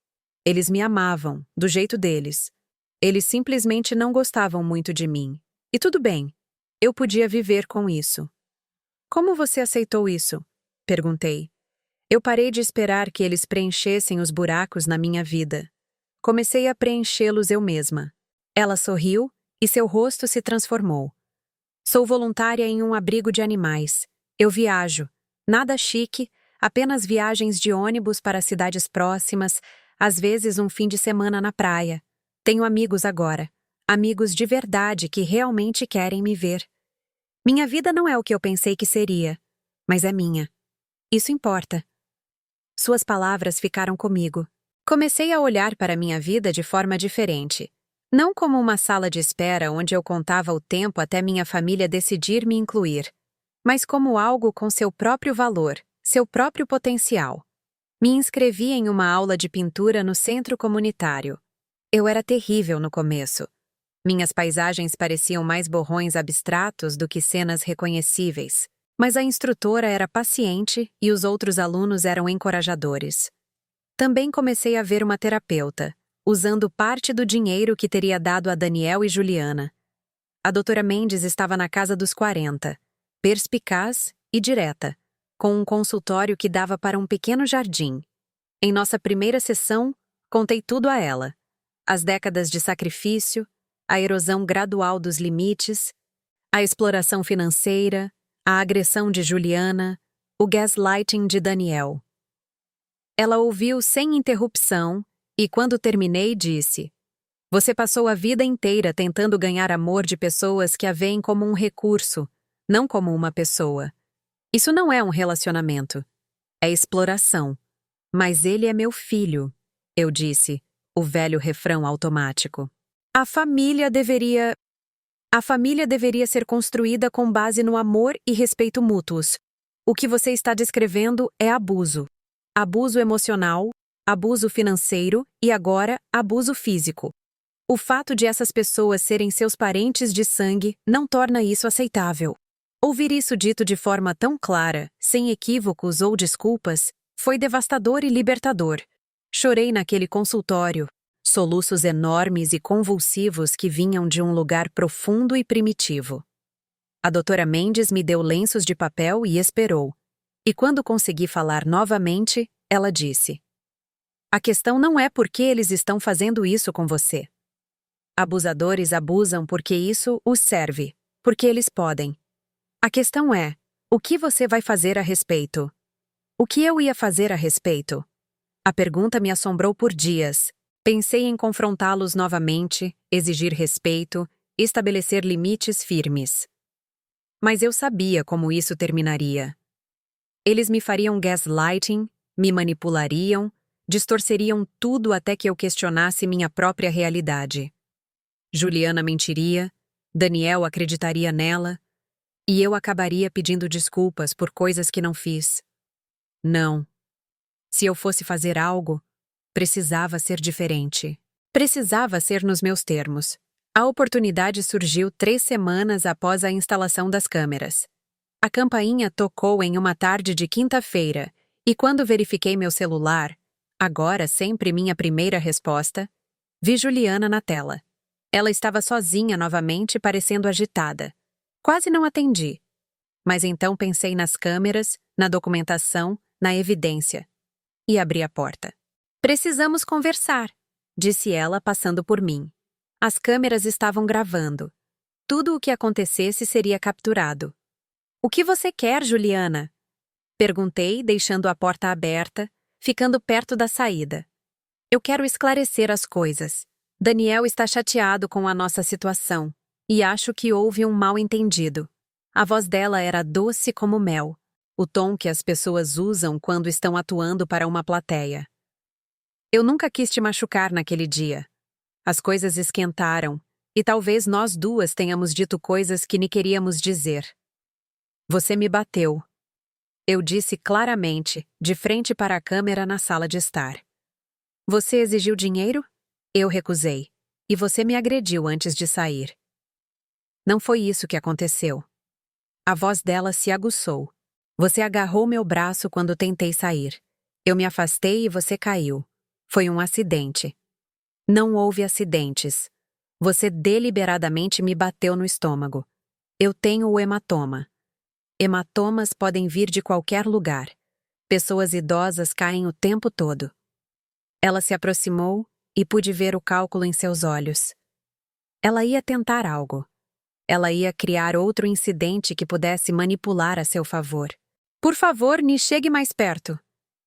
Eles me amavam, do jeito deles. Eles simplesmente não gostavam muito de mim. E tudo bem, eu podia viver com isso. Como você aceitou isso? Perguntei. Eu parei de esperar que eles preenchessem os buracos na minha vida. Comecei a preenchê-los eu mesma. Ela sorriu e seu rosto se transformou. Sou voluntária em um abrigo de animais. Eu viajo. Nada chique, apenas viagens de ônibus para cidades próximas, às vezes um fim de semana na praia. Tenho amigos agora. Amigos de verdade que realmente querem me ver. Minha vida não é o que eu pensei que seria, mas é minha. Isso importa. Suas palavras ficaram comigo. Comecei a olhar para minha vida de forma diferente. Não como uma sala de espera onde eu contava o tempo até minha família decidir me incluir, mas como algo com seu próprio valor, seu próprio potencial. Me inscrevi em uma aula de pintura no centro comunitário. Eu era terrível no começo. Minhas paisagens pareciam mais borrões abstratos do que cenas reconhecíveis, mas a instrutora era paciente e os outros alunos eram encorajadores. Também comecei a ver uma terapeuta, usando parte do dinheiro que teria dado a Daniel e Juliana. A doutora Mendes estava na casa dos 40, perspicaz e direta, com um consultório que dava para um pequeno jardim. Em nossa primeira sessão, contei tudo a ela. As décadas de sacrifício, a erosão gradual dos limites, a exploração financeira, a agressão de Juliana, o gaslighting de Daniel. Ela ouviu sem interrupção e, quando terminei, disse: "Você passou a vida inteira tentando ganhar amor de pessoas que a veem como um recurso, não como uma pessoa. Isso não é um relacionamento. É exploração. Mas ele é meu filho", eu disse, o velho refrão automático. A família deveria ser construída com base no amor e respeito mútuos. O que você está descrevendo é abuso. Abuso emocional, abuso financeiro e agora abuso físico. O fato de essas pessoas serem seus parentes de sangue não torna isso aceitável. Ouvir isso dito de forma tão clara, sem equívocos ou desculpas, foi devastador e libertador. Chorei naquele consultório. Soluços enormes e convulsivos que vinham de um lugar profundo e primitivo. A doutora Mendes me deu lenços de papel e esperou. E quando consegui falar novamente, ela disse: "A questão não é por que eles estão fazendo isso com você. Abusadores abusam porque isso os serve, porque eles podem. A questão é, o que você vai fazer a respeito?" O que eu ia fazer a respeito? A pergunta me assombrou por dias. Pensei em confrontá-los novamente, exigir respeito, estabelecer limites firmes. Mas eu sabia como isso terminaria. Eles me fariam gaslighting, me manipulariam, distorceriam tudo até que eu questionasse minha própria realidade. Juliana mentiria, Daniel acreditaria nela, e eu acabaria pedindo desculpas por coisas que não fiz. Não. Se eu fosse fazer algo, precisava ser diferente. Precisava ser nos meus termos. A oportunidade surgiu 3 semanas após a instalação das câmeras. A campainha tocou em uma tarde de quinta-feira, e quando verifiquei meu celular, agora sempre minha primeira resposta, vi Juliana na tela. Ela estava sozinha novamente, parecendo agitada. Quase não atendi. Mas então pensei nas câmeras, na documentação, na evidência. E abri a porta. "Precisamos conversar", disse ela, passando por mim. As câmeras estavam gravando. Tudo o que acontecesse seria capturado. "O que você quer, Juliana?" Perguntei, deixando a porta aberta, ficando perto da saída. "Eu quero esclarecer as coisas. Daniel está chateado com a nossa situação, e acho que houve um mal-entendido." A voz dela era doce como mel, o tom que as pessoas usam quando estão atuando para uma plateia. "Eu nunca quis te machucar naquele dia. As coisas esquentaram, e talvez nós duas tenhamos dito coisas que nem queríamos dizer. Você me bateu." Eu disse claramente, de frente para a câmera na sala de estar. "Você exigiu dinheiro?" Eu recusei. "E você me agrediu antes de sair." "Não foi isso que aconteceu." A voz dela se aguçou. "Você agarrou meu braço quando tentei sair. Eu me afastei e você caiu. Foi um acidente." "Não houve acidentes. Você deliberadamente me bateu no estômago. Eu tenho o hematoma." Hematomas podem vir de qualquer lugar. Pessoas idosas caem o tempo todo. Ela se aproximou e pude ver o cálculo em seus olhos. Ela ia tentar algo. Ela ia criar outro incidente que pudesse manipular a seu favor. "Por favor, me chegue mais perto."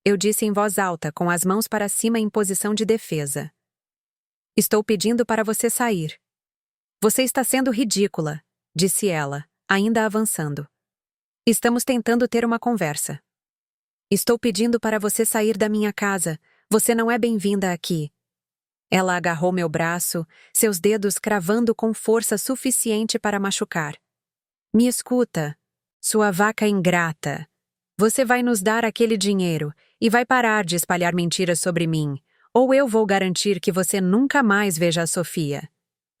Eu disse em voz alta, com as mãos para cima em posição de defesa. "Estou pedindo para você sair." "Você está sendo ridícula", disse ela, ainda avançando. "Estamos tentando ter uma conversa." "Estou pedindo para você sair da minha casa. Você não é bem-vinda aqui." Ela agarrou meu braço, seus dedos cravando com força suficiente para machucar. "Me escuta, sua vaca ingrata. Você vai nos dar aquele dinheiro e vai parar de espalhar mentiras sobre mim, ou eu vou garantir que você nunca mais veja a Sofia.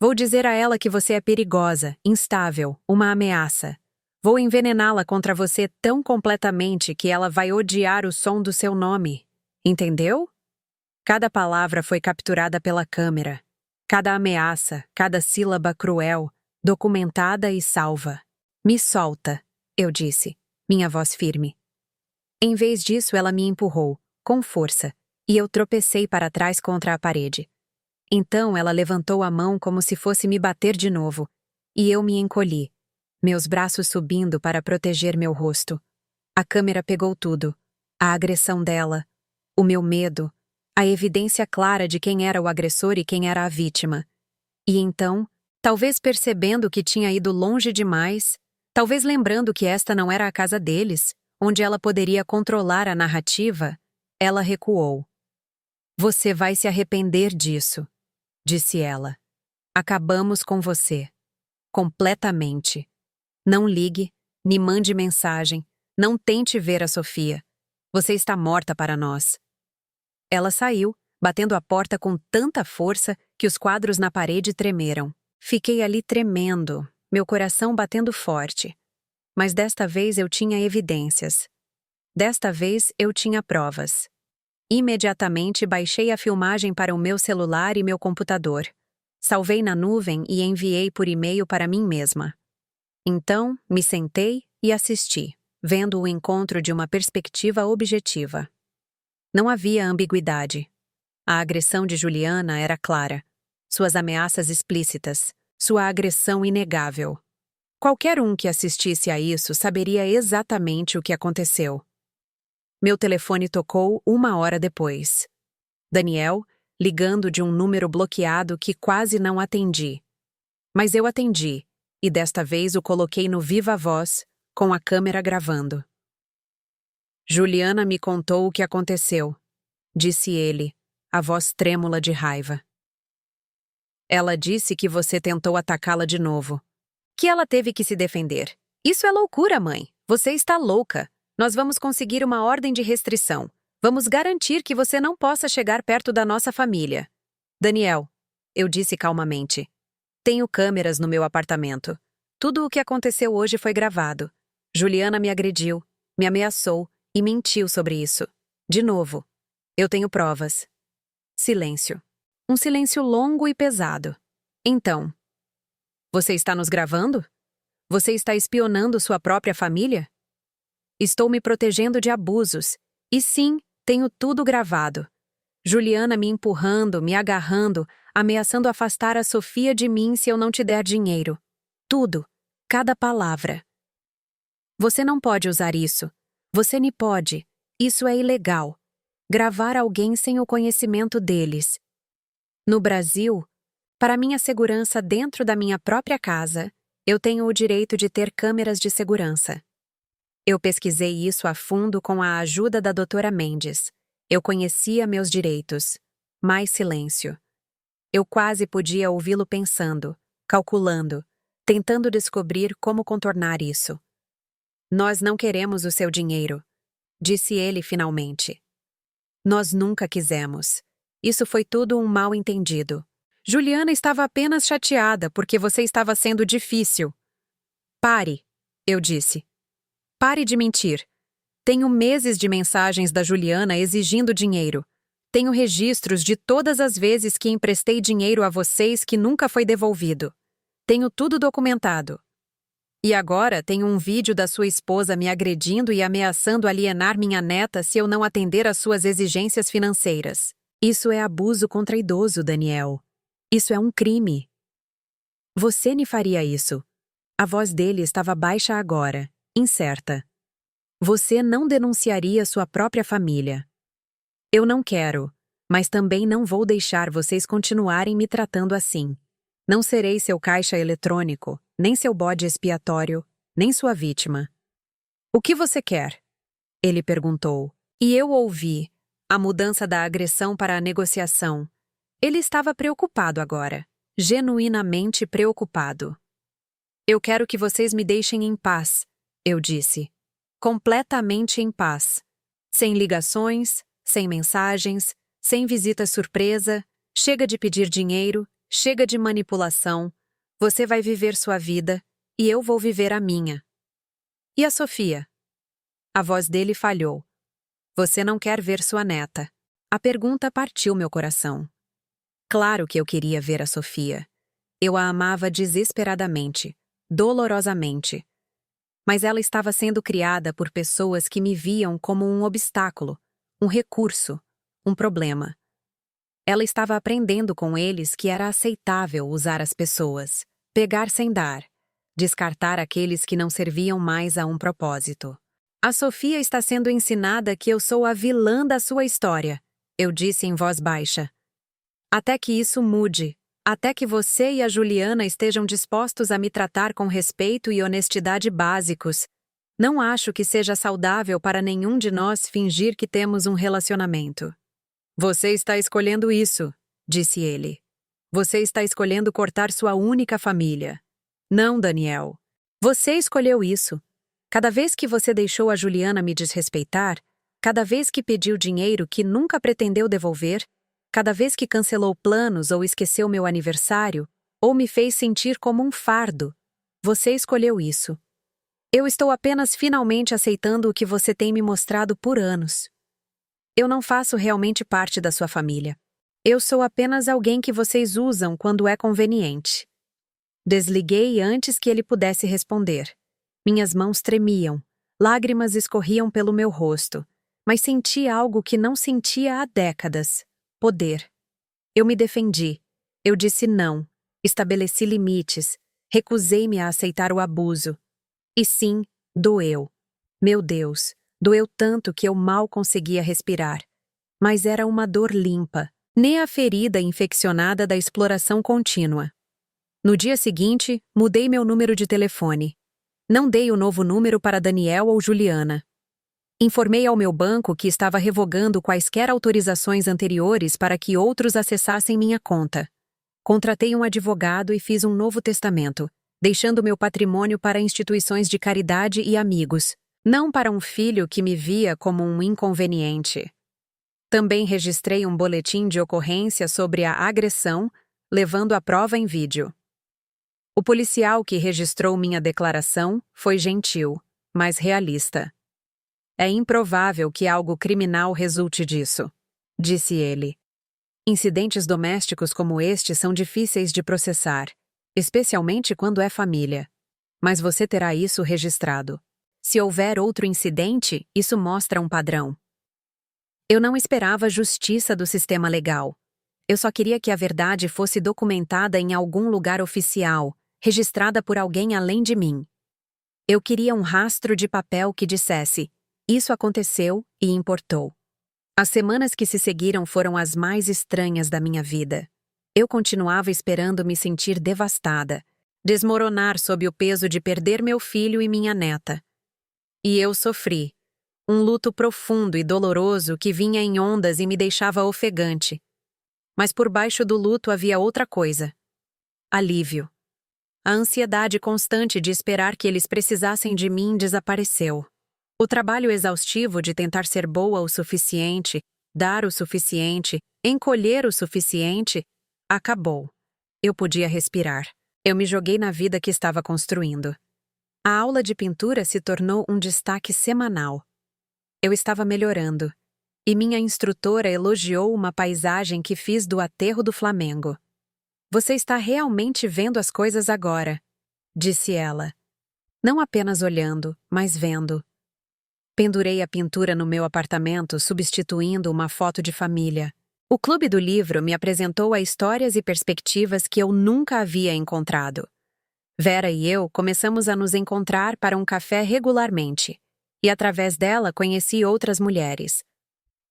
Vou dizer a ela que você é perigosa, instável, uma ameaça. Vou envenená-la contra você tão completamente que ela vai odiar o som do seu nome. Entendeu?" Cada palavra foi capturada pela câmera. Cada ameaça, cada sílaba cruel, documentada e salva. "Me solta", eu disse, minha voz firme. Em vez disso, ela me empurrou, com força, e eu tropecei para trás contra a parede. Então ela levantou a mão como se fosse me bater de novo, e eu me encolhi, meus braços subindo para proteger meu rosto. A câmera pegou tudo. A agressão dela, o meu medo, a evidência clara de quem era o agressor e quem era a vítima. E então, talvez percebendo que tinha ido longe demais, talvez lembrando que esta não era a casa deles, onde ela poderia controlar a narrativa, ela recuou. "Você vai se arrepender disso", disse ela. "Acabamos com você. Completamente. Não ligue, nem mande mensagem, não tente ver a Sofia. Você está morta para nós." Ela saiu, batendo a porta com tanta força que os quadros na parede tremeram. Fiquei ali tremendo, meu coração batendo forte. Mas desta vez eu tinha evidências. Desta vez eu tinha provas. Imediatamente baixei a filmagem para o meu celular e meu computador. Salvei na nuvem e enviei por e-mail para mim mesma. Então, me sentei e assisti, vendo o encontro de uma perspectiva objetiva. Não havia ambiguidade. A agressão de Juliana era clara. Suas ameaças explícitas. Sua agressão inegável. Qualquer um que assistisse a isso saberia exatamente o que aconteceu. Meu telefone tocou 1 hora depois. Daniel, ligando de um número bloqueado que quase não atendi. Mas eu atendi, e desta vez o coloquei no viva voz, com a câmera gravando. Juliana me contou o que aconteceu, disse ele, a voz trêmula de raiva. Ela disse que você tentou atacá-la de novo. Que ela teve que se defender. Isso é loucura, mãe. Você está louca. Nós vamos conseguir uma ordem de restrição. Vamos garantir que você não possa chegar perto da nossa família. Daniel, eu disse calmamente. Tenho câmeras no meu apartamento. Tudo o que aconteceu hoje foi gravado. Juliana me agrediu, me ameaçou e mentiu sobre isso. De novo. Eu tenho provas. Silêncio. Um silêncio longo e pesado. Então, você está nos gravando? Você está espionando sua própria família? Estou me protegendo de abusos. E sim, tenho tudo gravado. Juliana me empurrando, me agarrando, ameaçando afastar a Sofia de mim se eu não te der dinheiro. Tudo. Cada palavra. Você não pode usar isso. Você nem pode. Isso é ilegal. Gravar alguém sem o conhecimento deles. No Brasil, para minha segurança dentro da minha própria casa, eu tenho o direito de ter câmeras de segurança. Eu pesquisei isso a fundo com a ajuda da doutora Mendes. Eu conhecia meus direitos. Mais silêncio. Eu quase podia ouvi-lo pensando, calculando, tentando descobrir como contornar isso. Nós não queremos o seu dinheiro, disse ele finalmente. Nós nunca quisemos. Isso foi tudo um mal-entendido. Juliana estava apenas chateada porque você estava sendo difícil. Pare, eu disse. Pare de mentir. Tenho meses de mensagens da Juliana exigindo dinheiro. Tenho registros de todas as vezes que emprestei dinheiro a vocês que nunca foi devolvido. Tenho tudo documentado. E agora tenho um vídeo da sua esposa me agredindo e ameaçando alienar minha neta se eu não atender às suas exigências financeiras. Isso é abuso contra idoso, Daniel. Isso é um crime. Você nem faria isso. A voz dele estava baixa agora, incerta. Você não denunciaria sua própria família. Eu não quero, mas também não vou deixar vocês continuarem me tratando assim. Não serei seu caixa eletrônico, nem seu bode expiatório, nem sua vítima. O que você quer? Ele perguntou. E eu ouvi a mudança da agressão para a negociação. Ele estava preocupado agora, genuinamente preocupado. Eu quero que vocês me deixem em paz, eu disse. Completamente em paz. Sem ligações, sem mensagens, sem visita surpresa, chega de pedir dinheiro, chega de manipulação. Você vai viver sua vida e eu vou viver a minha. E a Sofia? A voz dele falhou. Você não quer ver sua neta. A pergunta partiu meu coração. Claro que eu queria ver a Sofia. Eu a amava desesperadamente, dolorosamente. Mas ela estava sendo criada por pessoas que me viam como um obstáculo, um recurso, um problema. Ela estava aprendendo com eles que era aceitável usar as pessoas, pegar sem dar, descartar aqueles que não serviam mais a um propósito. A Sofia está sendo ensinada que eu sou a vilã da sua história, eu disse em voz baixa. Até que isso mude, até que você e a Juliana estejam dispostos a me tratar com respeito e honestidade básicos. Não acho que seja saudável para nenhum de nós fingir que temos um relacionamento. Você está escolhendo isso, disse ele. Você está escolhendo cortar sua única família. Não, Daniel. Você escolheu isso. Cada vez que você deixou a Juliana me desrespeitar, cada vez que pediu dinheiro que nunca pretendeu devolver, cada vez que cancelou planos ou esqueceu meu aniversário, ou me fez sentir como um fardo, você escolheu isso. Eu estou apenas finalmente aceitando o que você tem me mostrado por anos. Eu não faço realmente parte da sua família. Eu sou apenas alguém que vocês usam quando é conveniente. Desliguei antes que ele pudesse responder. Minhas mãos tremiam, lágrimas escorriam pelo meu rosto, mas senti algo que não sentia há décadas. Poder. Eu me defendi. Eu disse não. Estabeleci limites. Recusei-me a aceitar o abuso. E sim, doeu. Meu Deus, doeu tanto que eu mal conseguia respirar. Mas era uma dor limpa, nem a ferida infeccionada da exploração contínua. No dia seguinte, mudei meu número de telefone. Não dei o novo número para Daniel ou Juliana. Informei ao meu banco que estava revogando quaisquer autorizações anteriores para que outros acessassem minha conta. Contratei um advogado e fiz um novo testamento, deixando meu patrimônio para instituições de caridade e amigos, não para um filho que me via como um inconveniente. Também registrei um boletim de ocorrência sobre a agressão, levando a prova em vídeo. O policial que registrou minha declaração foi gentil, mas realista. É improvável que algo criminal resulte disso, disse ele. Incidentes domésticos como este são difíceis de processar, especialmente quando é família. Mas você terá isso registrado. Se houver outro incidente, isso mostra um padrão. Eu não esperava justiça do sistema legal. Eu só queria que a verdade fosse documentada em algum lugar oficial, registrada por alguém além de mim. Eu queria um rastro de papel que dissesse: isso aconteceu e importou. As semanas que se seguiram foram as mais estranhas da minha vida. Eu continuava esperando me sentir devastada, desmoronar sob o peso de perder meu filho e minha neta. E eu sofri. Um luto profundo e doloroso que vinha em ondas e me deixava ofegante. Mas por baixo do luto havia outra coisa. Alívio. A ansiedade constante de esperar que eles precisassem de mim desapareceu. O trabalho exaustivo de tentar ser boa o suficiente, dar o suficiente, encolher o suficiente, acabou. Eu podia respirar. Eu me joguei na vida que estava construindo. A aula de pintura se tornou um destaque semanal. Eu estava melhorando, e minha instrutora elogiou uma paisagem que fiz do aterro do Flamengo. Você está realmente vendo as coisas agora, disse ela. Não apenas olhando, mas vendo. Pendurei a pintura no meu apartamento, substituindo uma foto de família. O Clube do Livro me apresentou a histórias e perspectivas que eu nunca havia encontrado. Vera e eu começamos a nos encontrar para um café regularmente, e através dela conheci outras mulheres.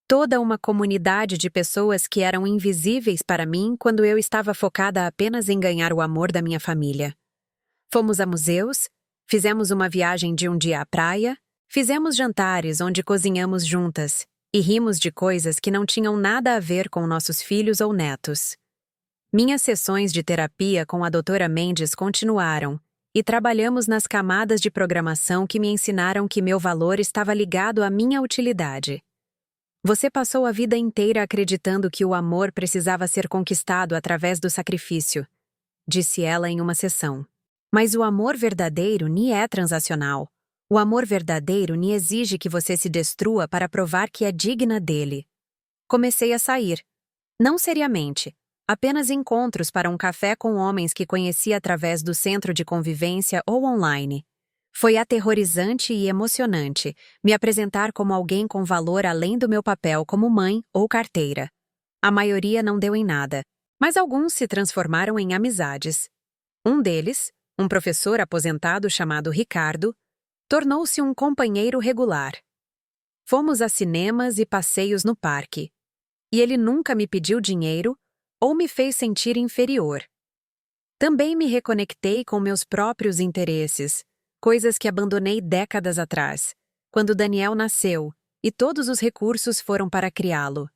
Toda uma comunidade de pessoas que eram invisíveis para mim quando eu estava focada apenas em ganhar o amor da minha família. Fomos a museus, fizemos uma viagem de um dia à praia, fizemos jantares onde cozinhamos juntas e rimos de coisas que não tinham nada a ver com nossos filhos ou netos. Minhas sessões de terapia com a doutora Mendes continuaram e trabalhamos nas camadas de programação que me ensinaram que meu valor estava ligado à minha utilidade. Você passou a vida inteira acreditando que o amor precisava ser conquistado através do sacrifício, disse ela em uma sessão. Mas o amor verdadeiro nem é transacional. O amor verdadeiro nem exige que você se destrua para provar que é digna dele. Comecei a sair. Não seriamente, apenas encontros para um café com homens que conheci através do centro de convivência ou online. Foi aterrorizante e emocionante me apresentar como alguém com valor além do meu papel como mãe ou carteira. A maioria não deu em nada, mas alguns se transformaram em amizades. Um deles, um professor aposentado chamado Ricardo, tornou-se um companheiro regular. Fomos a cinemas e passeios no parque. E ele nunca me pediu dinheiro ou me fez sentir inferior. Também me reconectei com meus próprios interesses, coisas que abandonei décadas atrás, quando Daniel nasceu e todos os recursos foram para criá-lo.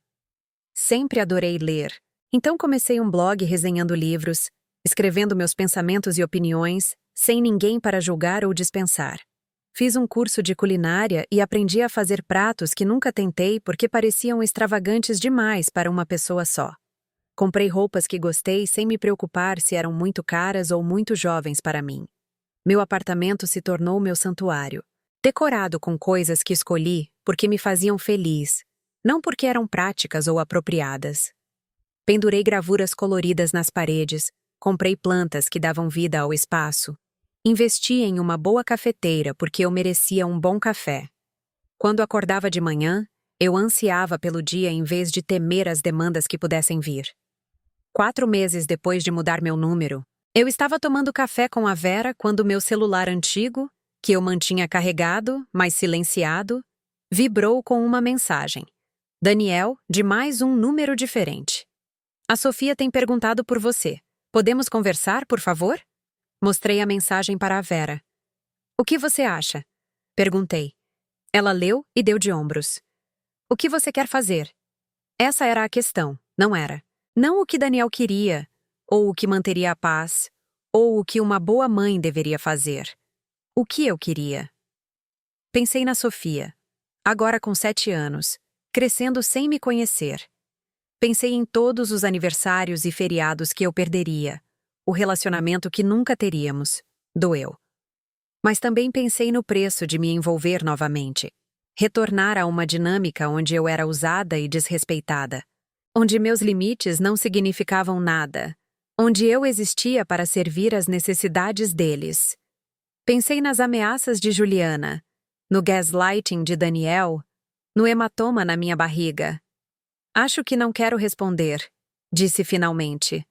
Sempre adorei ler, então comecei um blog resenhando livros, escrevendo meus pensamentos e opiniões, sem ninguém para julgar ou dispensar. Fiz um curso de culinária e aprendi a fazer pratos que nunca tentei porque pareciam extravagantes demais para uma pessoa só. Comprei roupas que gostei sem me preocupar se eram muito caras ou muito jovens para mim. Meu apartamento se tornou meu santuário, decorado com coisas que escolhi porque me faziam feliz, não porque eram práticas ou apropriadas. Pendurei gravuras coloridas nas paredes, comprei plantas que davam vida ao espaço. Investi em uma boa cafeteira porque eu merecia um bom café. Quando acordava de manhã, eu ansiava pelo dia em vez de temer as demandas que pudessem vir. 4 meses depois de mudar meu número, eu estava tomando café com a Vera quando meu celular antigo, que eu mantinha carregado, mas silenciado, vibrou com uma mensagem. Daniel, de mais um número diferente. A Sofia tem perguntado por você. Podemos conversar, por favor? Mostrei a mensagem para a Vera. O que você acha? Perguntei. Ela leu e deu de ombros. O que você quer fazer? Essa era a questão, não era? Não o que Daniel queria, ou o que manteria a paz, ou o que uma boa mãe deveria fazer. O que eu queria? Pensei na Sofia, agora com 7 anos, crescendo sem me conhecer. Pensei em todos os aniversários e feriados que eu perderia, o relacionamento que nunca teríamos. Doeu. Mas também pensei no preço de me envolver novamente. Retornar a uma dinâmica onde eu era usada e desrespeitada. Onde meus limites não significavam nada. Onde eu existia para servir às necessidades deles. Pensei nas ameaças de Juliana, no gaslighting de Daniel, no hematoma na minha barriga. Acho que não quero responder, disse finalmente.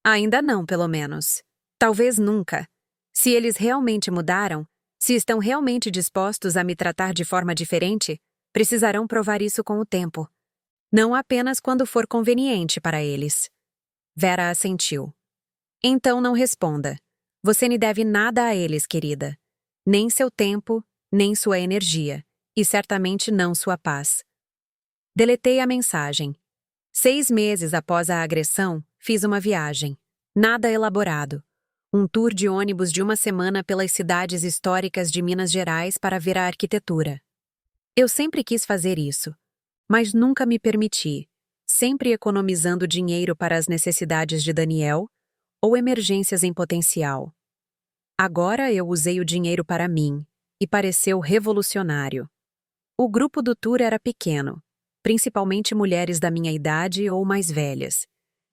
Ainda não, pelo menos. Talvez nunca. Se eles realmente mudaram, se estão realmente dispostos a me tratar de forma diferente, precisarão provar isso com o tempo. Não apenas quando for conveniente para eles. Vera assentiu. Então não responda. Você não deve nada a eles, querida. Nem seu tempo, nem sua energia. E certamente não sua paz. Deletei a mensagem. 6 meses após a agressão, fiz uma viagem. Nada elaborado. Um tour de ônibus de uma semana pelas cidades históricas de Minas Gerais para ver a arquitetura. Eu sempre quis fazer isso, mas nunca me permiti, sempre economizando dinheiro para as necessidades de Daniel ou emergências em potencial. Agora eu usei o dinheiro para mim, e pareceu revolucionário. O grupo do tour era pequeno, principalmente mulheres da minha idade ou mais velhas,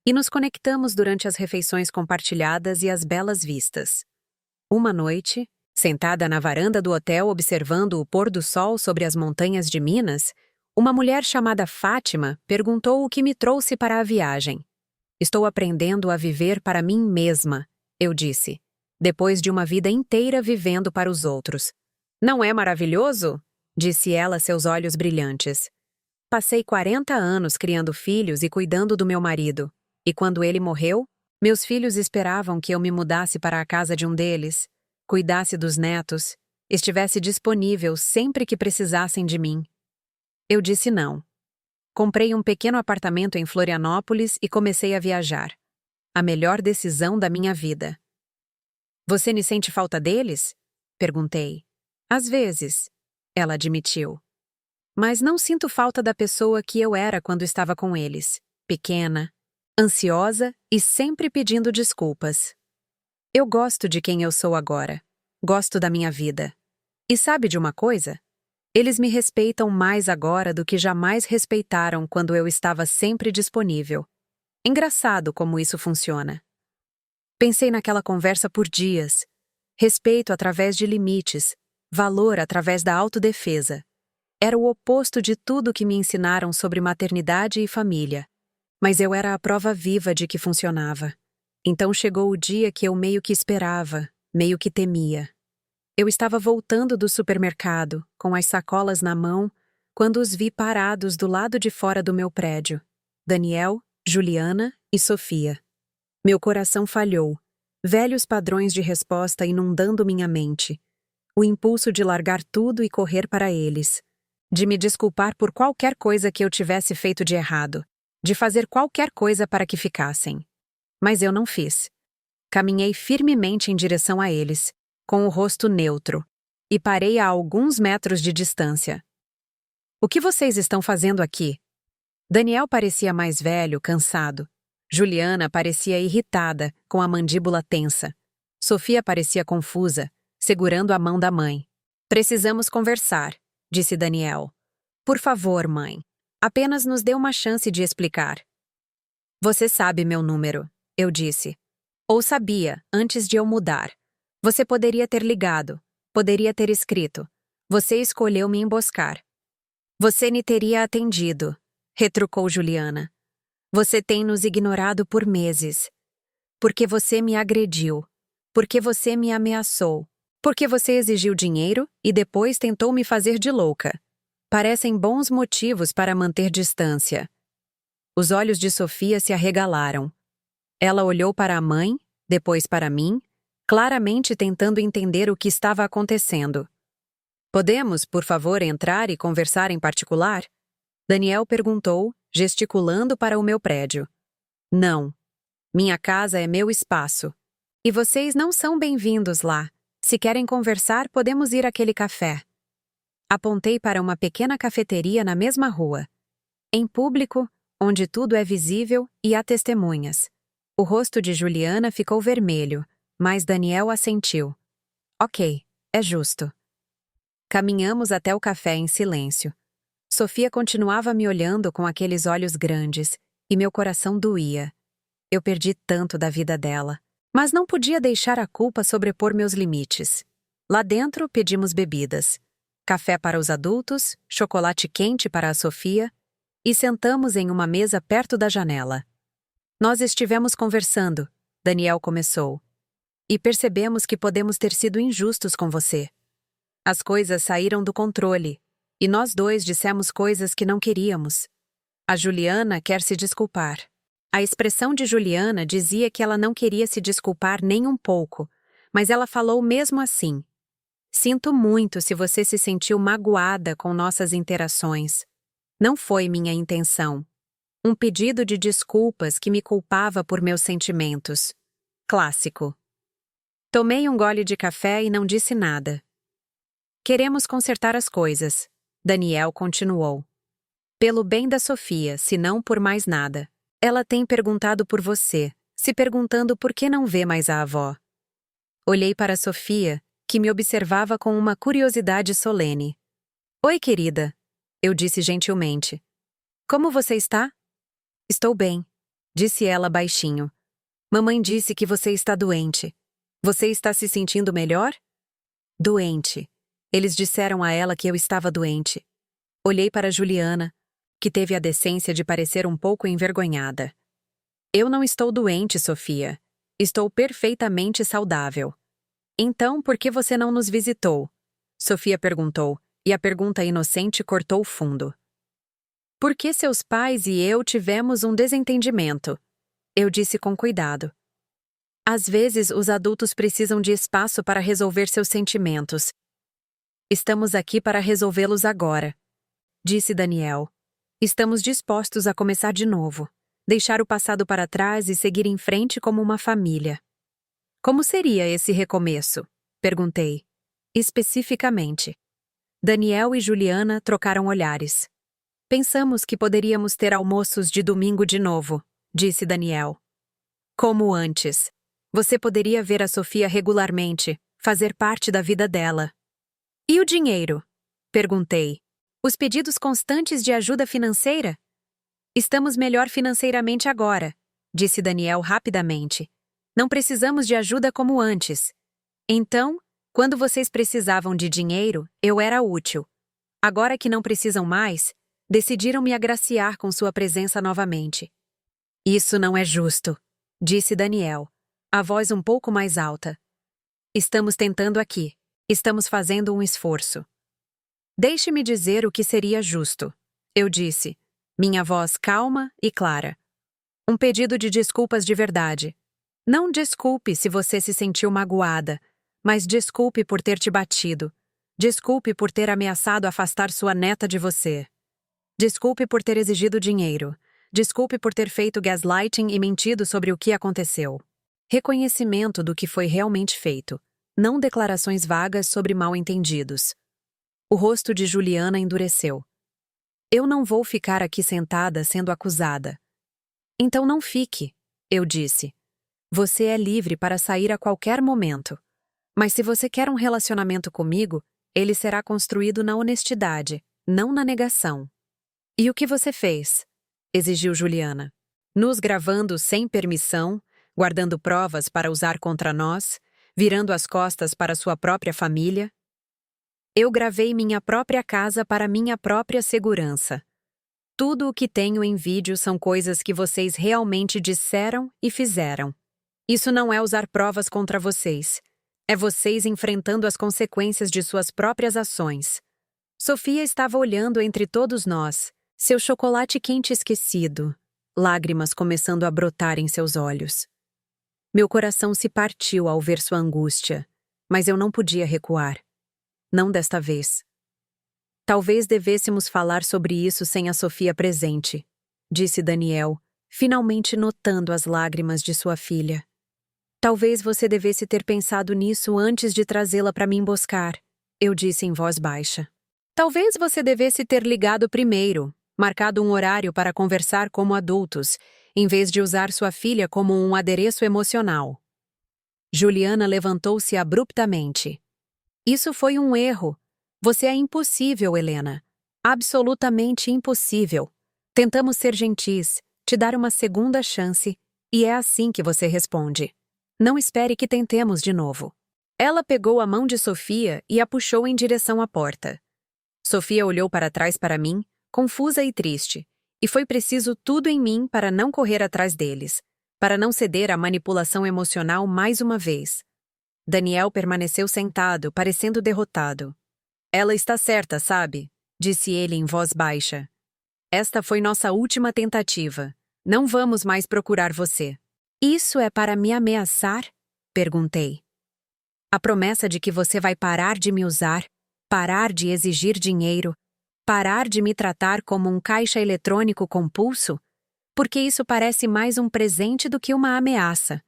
e nos conectamos durante as refeições compartilhadas e as belas vistas. Uma noite, sentada na varanda do hotel observando o pôr do sol sobre as montanhas de Minas, uma mulher chamada Fátima perguntou o que me trouxe para a viagem. Estou aprendendo a viver para mim mesma, eu disse, depois de uma vida inteira vivendo para os outros. Não é maravilhoso? Disse ela, seus olhos brilhantes. Passei 40 anos criando filhos e cuidando do meu marido. E quando ele morreu, meus filhos esperavam que eu me mudasse para a casa de um deles, cuidasse dos netos, estivesse disponível sempre que precisassem de mim. Eu disse não. Comprei um pequeno apartamento em Florianópolis e comecei a viajar. A melhor decisão da minha vida. Você me sente falta deles? Perguntei. Às vezes, ela admitiu. Mas não sinto falta da pessoa que eu era quando estava com eles, pequena, ansiosa e sempre pedindo desculpas. Eu gosto de quem eu sou agora. Gosto da minha vida. E sabe de uma coisa? Eles me respeitam mais agora do que jamais respeitaram quando eu estava sempre disponível. Engraçado como isso funciona. Pensei naquela conversa por dias. Respeito através de limites, valor através da autodefesa. Era o oposto de tudo que me ensinaram sobre maternidade e família. Mas eu era a prova viva de que funcionava. Então chegou o dia que eu meio que esperava, meio que temia. Eu estava voltando do supermercado, com as sacolas na mão, quando os vi parados do lado de fora do meu prédio. Daniel, Juliana e Sofia. Meu coração falhou. Velhos padrões de resposta inundando minha mente. O impulso de largar tudo e correr para eles. De me desculpar por qualquer coisa que eu tivesse feito de errado. De fazer qualquer coisa para que ficassem. Mas eu não fiz. Caminhei firmemente em direção a eles, com o rosto neutro, e parei a alguns metros de distância. O que vocês estão fazendo aqui? Daniel parecia mais velho, cansado. Juliana parecia irritada, com a mandíbula tensa. Sofia parecia confusa, segurando a mão da mãe. Precisamos conversar, disse Daniel. Por favor, mãe. Apenas nos dê uma chance de explicar. Você sabe meu número, eu disse. Ou sabia, antes de eu mudar. Você poderia ter ligado, poderia ter escrito. Você escolheu me emboscar. Você me teria atendido, retrucou Juliana. Você tem nos ignorado por meses. Porque você me agrediu. Porque você me ameaçou. Porque você exigiu dinheiro e depois tentou me fazer de louca. Parecem bons motivos para manter distância. Os olhos de Sofia se arregalaram. Ela olhou para a mãe, depois para mim, claramente tentando entender o que estava acontecendo. Podemos, por favor, entrar e conversar em particular? Daniel perguntou, gesticulando para o meu prédio. Não. Minha casa é meu espaço. E vocês não são bem-vindos lá. Se querem conversar, podemos ir àquele café. Apontei para uma pequena cafeteria na mesma rua. Em público, onde tudo é visível e há testemunhas. O rosto de Juliana ficou vermelho, mas Daniel assentiu. Ok, é justo. Caminhamos até o café em silêncio. Sofia continuava me olhando com aqueles olhos grandes, e meu coração doía. Eu perdi tanto da vida dela, mas não podia deixar a culpa sobrepor meus limites. Lá dentro, pedimos bebidas. Café para os adultos, chocolate quente para a Sofia, e sentamos em uma mesa perto da janela. Nós estivemos conversando, Daniel começou, e percebemos que podemos ter sido injustos com você. As coisas saíram do controle, e nós dois dissemos coisas que não queríamos. A Juliana quer se desculpar. A expressão de Juliana dizia que ela não queria se desculpar nem um pouco, mas ela falou mesmo assim. Sinto muito se você se sentiu magoada com nossas interações. Não foi minha intenção. Um pedido de desculpas que me culpava por meus sentimentos. Clássico. Tomei um gole de café e não disse nada. Queremos consertar as coisas, Daniel continuou. Pelo bem da Sofia, se não por mais nada. Ela tem perguntado por você, se perguntando por que não vê mais a avó. Olhei para a Sofia, que me observava com uma curiosidade solene. Oi, querida, eu disse gentilmente. Como você está? Estou bem, disse ela baixinho. Mamãe disse que você está doente. Você está se sentindo melhor? Doente. Eles disseram a ela que eu estava doente. Olhei para Juliana, que teve a decência de parecer um pouco envergonhada. Eu não estou doente, Sofia. Estou perfeitamente saudável. Então, por que você não nos visitou? Sofia perguntou, e a pergunta inocente cortou fundo. Porque seus pais e eu tivemos um desentendimento. Eu disse com cuidado. Às vezes, os adultos precisam de espaço para resolver seus sentimentos. Estamos aqui para resolvê-los agora, disse Daniel. Estamos dispostos a começar de novo, deixar o passado para trás e seguir em frente como uma família. Como seria esse recomeço? Perguntei. Especificamente. Daniel e Juliana trocaram olhares. Pensamos que poderíamos ter almoços de domingo de novo, disse Daniel. Como antes. Você poderia ver a Sofia regularmente, fazer parte da vida dela. E o dinheiro? Perguntei. Os pedidos constantes de ajuda financeira? Estamos melhor financeiramente agora, disse Daniel rapidamente. Não precisamos de ajuda como antes. Então, quando vocês precisavam de dinheiro, eu era útil. Agora que não precisam mais, decidiram me agraciar com sua presença novamente. Isso não é justo, disse Daniel, a voz um pouco mais alta. Estamos tentando aqui. Estamos fazendo um esforço. Deixe-me dizer o que seria justo, eu disse, minha voz calma e clara. Um pedido de desculpas de verdade. Não desculpe se você se sentiu magoada, mas desculpe por ter te batido. Desculpe por ter ameaçado afastar sua neta de você. Desculpe por ter exigido dinheiro. Desculpe por ter feito gaslighting e mentido sobre o que aconteceu. Reconhecimento do que foi realmente feito. Não declarações vagas sobre mal-entendidos. O rosto de Juliana endureceu. Eu não vou ficar aqui sentada sendo acusada. Então não fique, eu disse. Você é livre para sair a qualquer momento. Mas se você quer um relacionamento comigo, ele será construído na honestidade, não na negação. E o que você fez? Exigiu Juliana. Nos gravando sem permissão, guardando provas para usar contra nós, virando as costas para sua própria família. Eu gravei minha própria casa para minha própria segurança. Tudo o que tenho em vídeo são coisas que vocês realmente disseram e fizeram. Isso não é usar provas contra vocês. É vocês enfrentando as consequências de suas próprias ações. Sofia estava olhando entre todos nós, seu chocolate quente esquecido. lágrimas começando a brotar em seus olhos. Meu coração se partiu ao ver sua angústia, mas eu não podia recuar. Não desta vez. Talvez devêssemos falar sobre isso sem a Sofia presente, disse Daniel, finalmente notando as lágrimas de sua filha. Talvez você devesse ter pensado nisso antes de trazê-la para me emboscar, eu disse em voz baixa. Talvez você devesse ter ligado primeiro, marcado um horário para conversar como adultos, em vez de usar sua filha como um adereço emocional. Juliana levantou-se abruptamente. Isso foi um erro. Você é impossível, Helena. Absolutamente impossível. Tentamos ser gentis, te dar uma segunda chance, e é assim que você responde. Não espere que tentemos de novo. Ela pegou a mão de Sofia e a puxou em direção à porta. Sofia olhou para trás para mim, confusa e triste, e foi preciso tudo em mim para não correr atrás deles, para não ceder à manipulação emocional mais uma vez. Daniel permaneceu sentado, parecendo derrotado. Ela está certa, sabe? Disse ele em voz baixa. Esta foi nossa última tentativa. Não vamos mais procurar você. Isso é para me ameaçar? Perguntei. A promessa de que você vai parar de me usar, parar de exigir dinheiro, parar de me tratar como um caixa eletrônico com pulso? Porque isso parece mais um presente do que uma ameaça.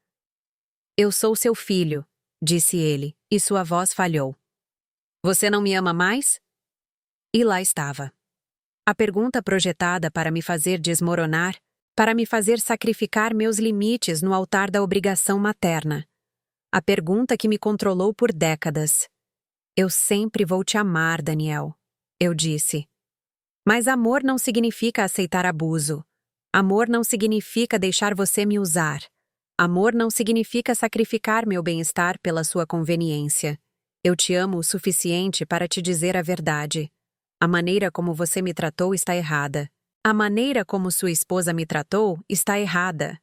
Eu sou seu filho, disse ele, e sua voz falhou. Você não me ama mais? E lá estava. A pergunta projetada para me fazer desmoronar, para me fazer sacrificar meus limites no altar da obrigação materna. A pergunta que me controlou por décadas. Eu sempre vou te amar, Daniel, eu disse. Mas amor não significa aceitar abuso. Amor não significa deixar você me usar. Amor não significa sacrificar meu bem-estar pela sua conveniência. Eu te amo o suficiente para te dizer a verdade. A maneira como você me tratou está errada. A maneira como sua esposa me tratou está errada.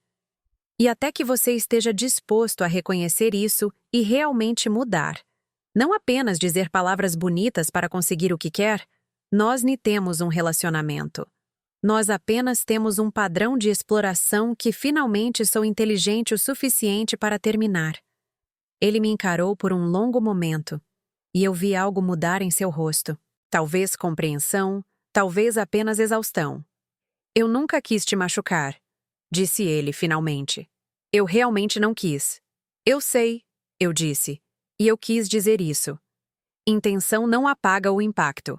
E até que você esteja disposto a reconhecer isso e realmente mudar. Não apenas dizer palavras bonitas para conseguir o que quer, nós nem temos um relacionamento. Nós apenas temos um padrão de exploração que finalmente sou inteligente o suficiente para terminar. Ele me encarou por um longo momento, e eu vi algo mudar em seu rosto. Talvez compreensão, talvez apenas exaustão. Eu nunca quis te machucar, disse ele finalmente. Eu realmente não quis. Eu sei, eu disse, e eu quis dizer isso. Intenção não apaga o impacto.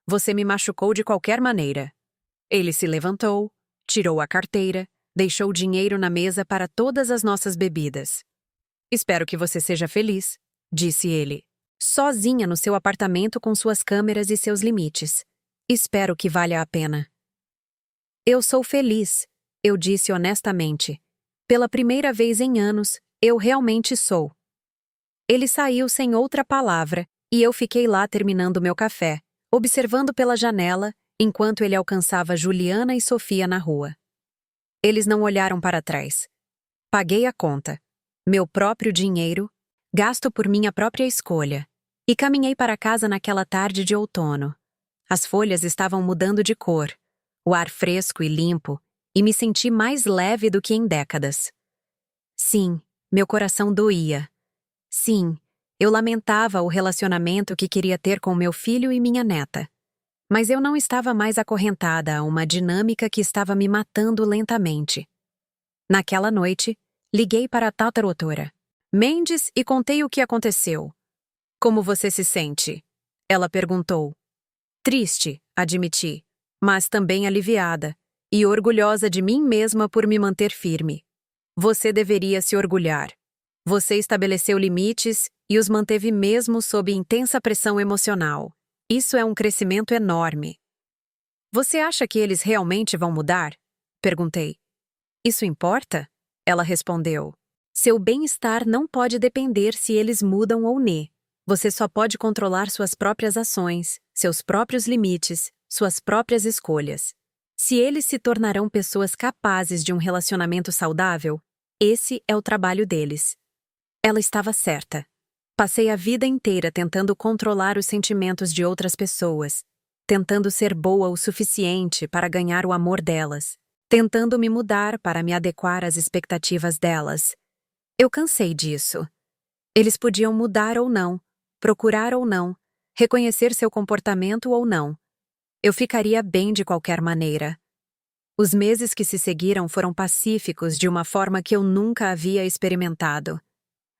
Você me machucou de qualquer maneira. Ele se levantou, tirou a carteira, deixou dinheiro na mesa para todas as nossas bebidas. Espero que você seja feliz, disse ele. Sozinha no seu apartamento com suas câmeras e seus limites. Espero que valha a pena. Eu sou feliz, eu disse honestamente. Pela primeira vez em anos, eu realmente sou. Ele saiu sem outra palavra, e eu fiquei lá terminando meu café, observando pela janela, enquanto ele alcançava Juliana e Sofia na rua. Eles não olharam para trás. Paguei a conta. Meu próprio dinheiro, gasto por minha própria escolha, e caminhei para casa naquela tarde de outono. As folhas estavam mudando de cor, o ar fresco e limpo, e me senti mais leve do que em décadas. Sim, meu coração doía. Sim, eu lamentava o relacionamento que queria ter com meu filho e minha neta. Mas eu não estava mais acorrentada a uma dinâmica que estava me matando lentamente. Naquela noite, liguei para a tatarotora Mendes e contei o que aconteceu. Como você se sente? Ela perguntou. Triste, admiti, mas também aliviada, e orgulhosa de mim mesma por me manter firme. Você deveria se orgulhar. Você estabeleceu limites e os manteve mesmo sob intensa pressão emocional. Isso é um crescimento enorme. Você acha que eles realmente vão mudar? Perguntei. Isso importa? Ela respondeu. Seu bem-estar não pode depender se eles mudam ou não. Você só pode controlar suas próprias ações, seus próprios limites, suas próprias escolhas. Se eles se tornarão pessoas capazes de um relacionamento saudável, esse é o trabalho deles. Ela estava certa. Passei a vida inteira tentando controlar os sentimentos de outras pessoas, tentando ser boa o suficiente para ganhar o amor delas. tentando me mudar para me adequar às expectativas delas. Eu cansei disso. Eles podiam mudar ou não, procurar ou não, reconhecer seu comportamento ou não. Eu ficaria bem de qualquer maneira. Os meses que se seguiram foram pacíficos de uma forma que eu nunca havia experimentado.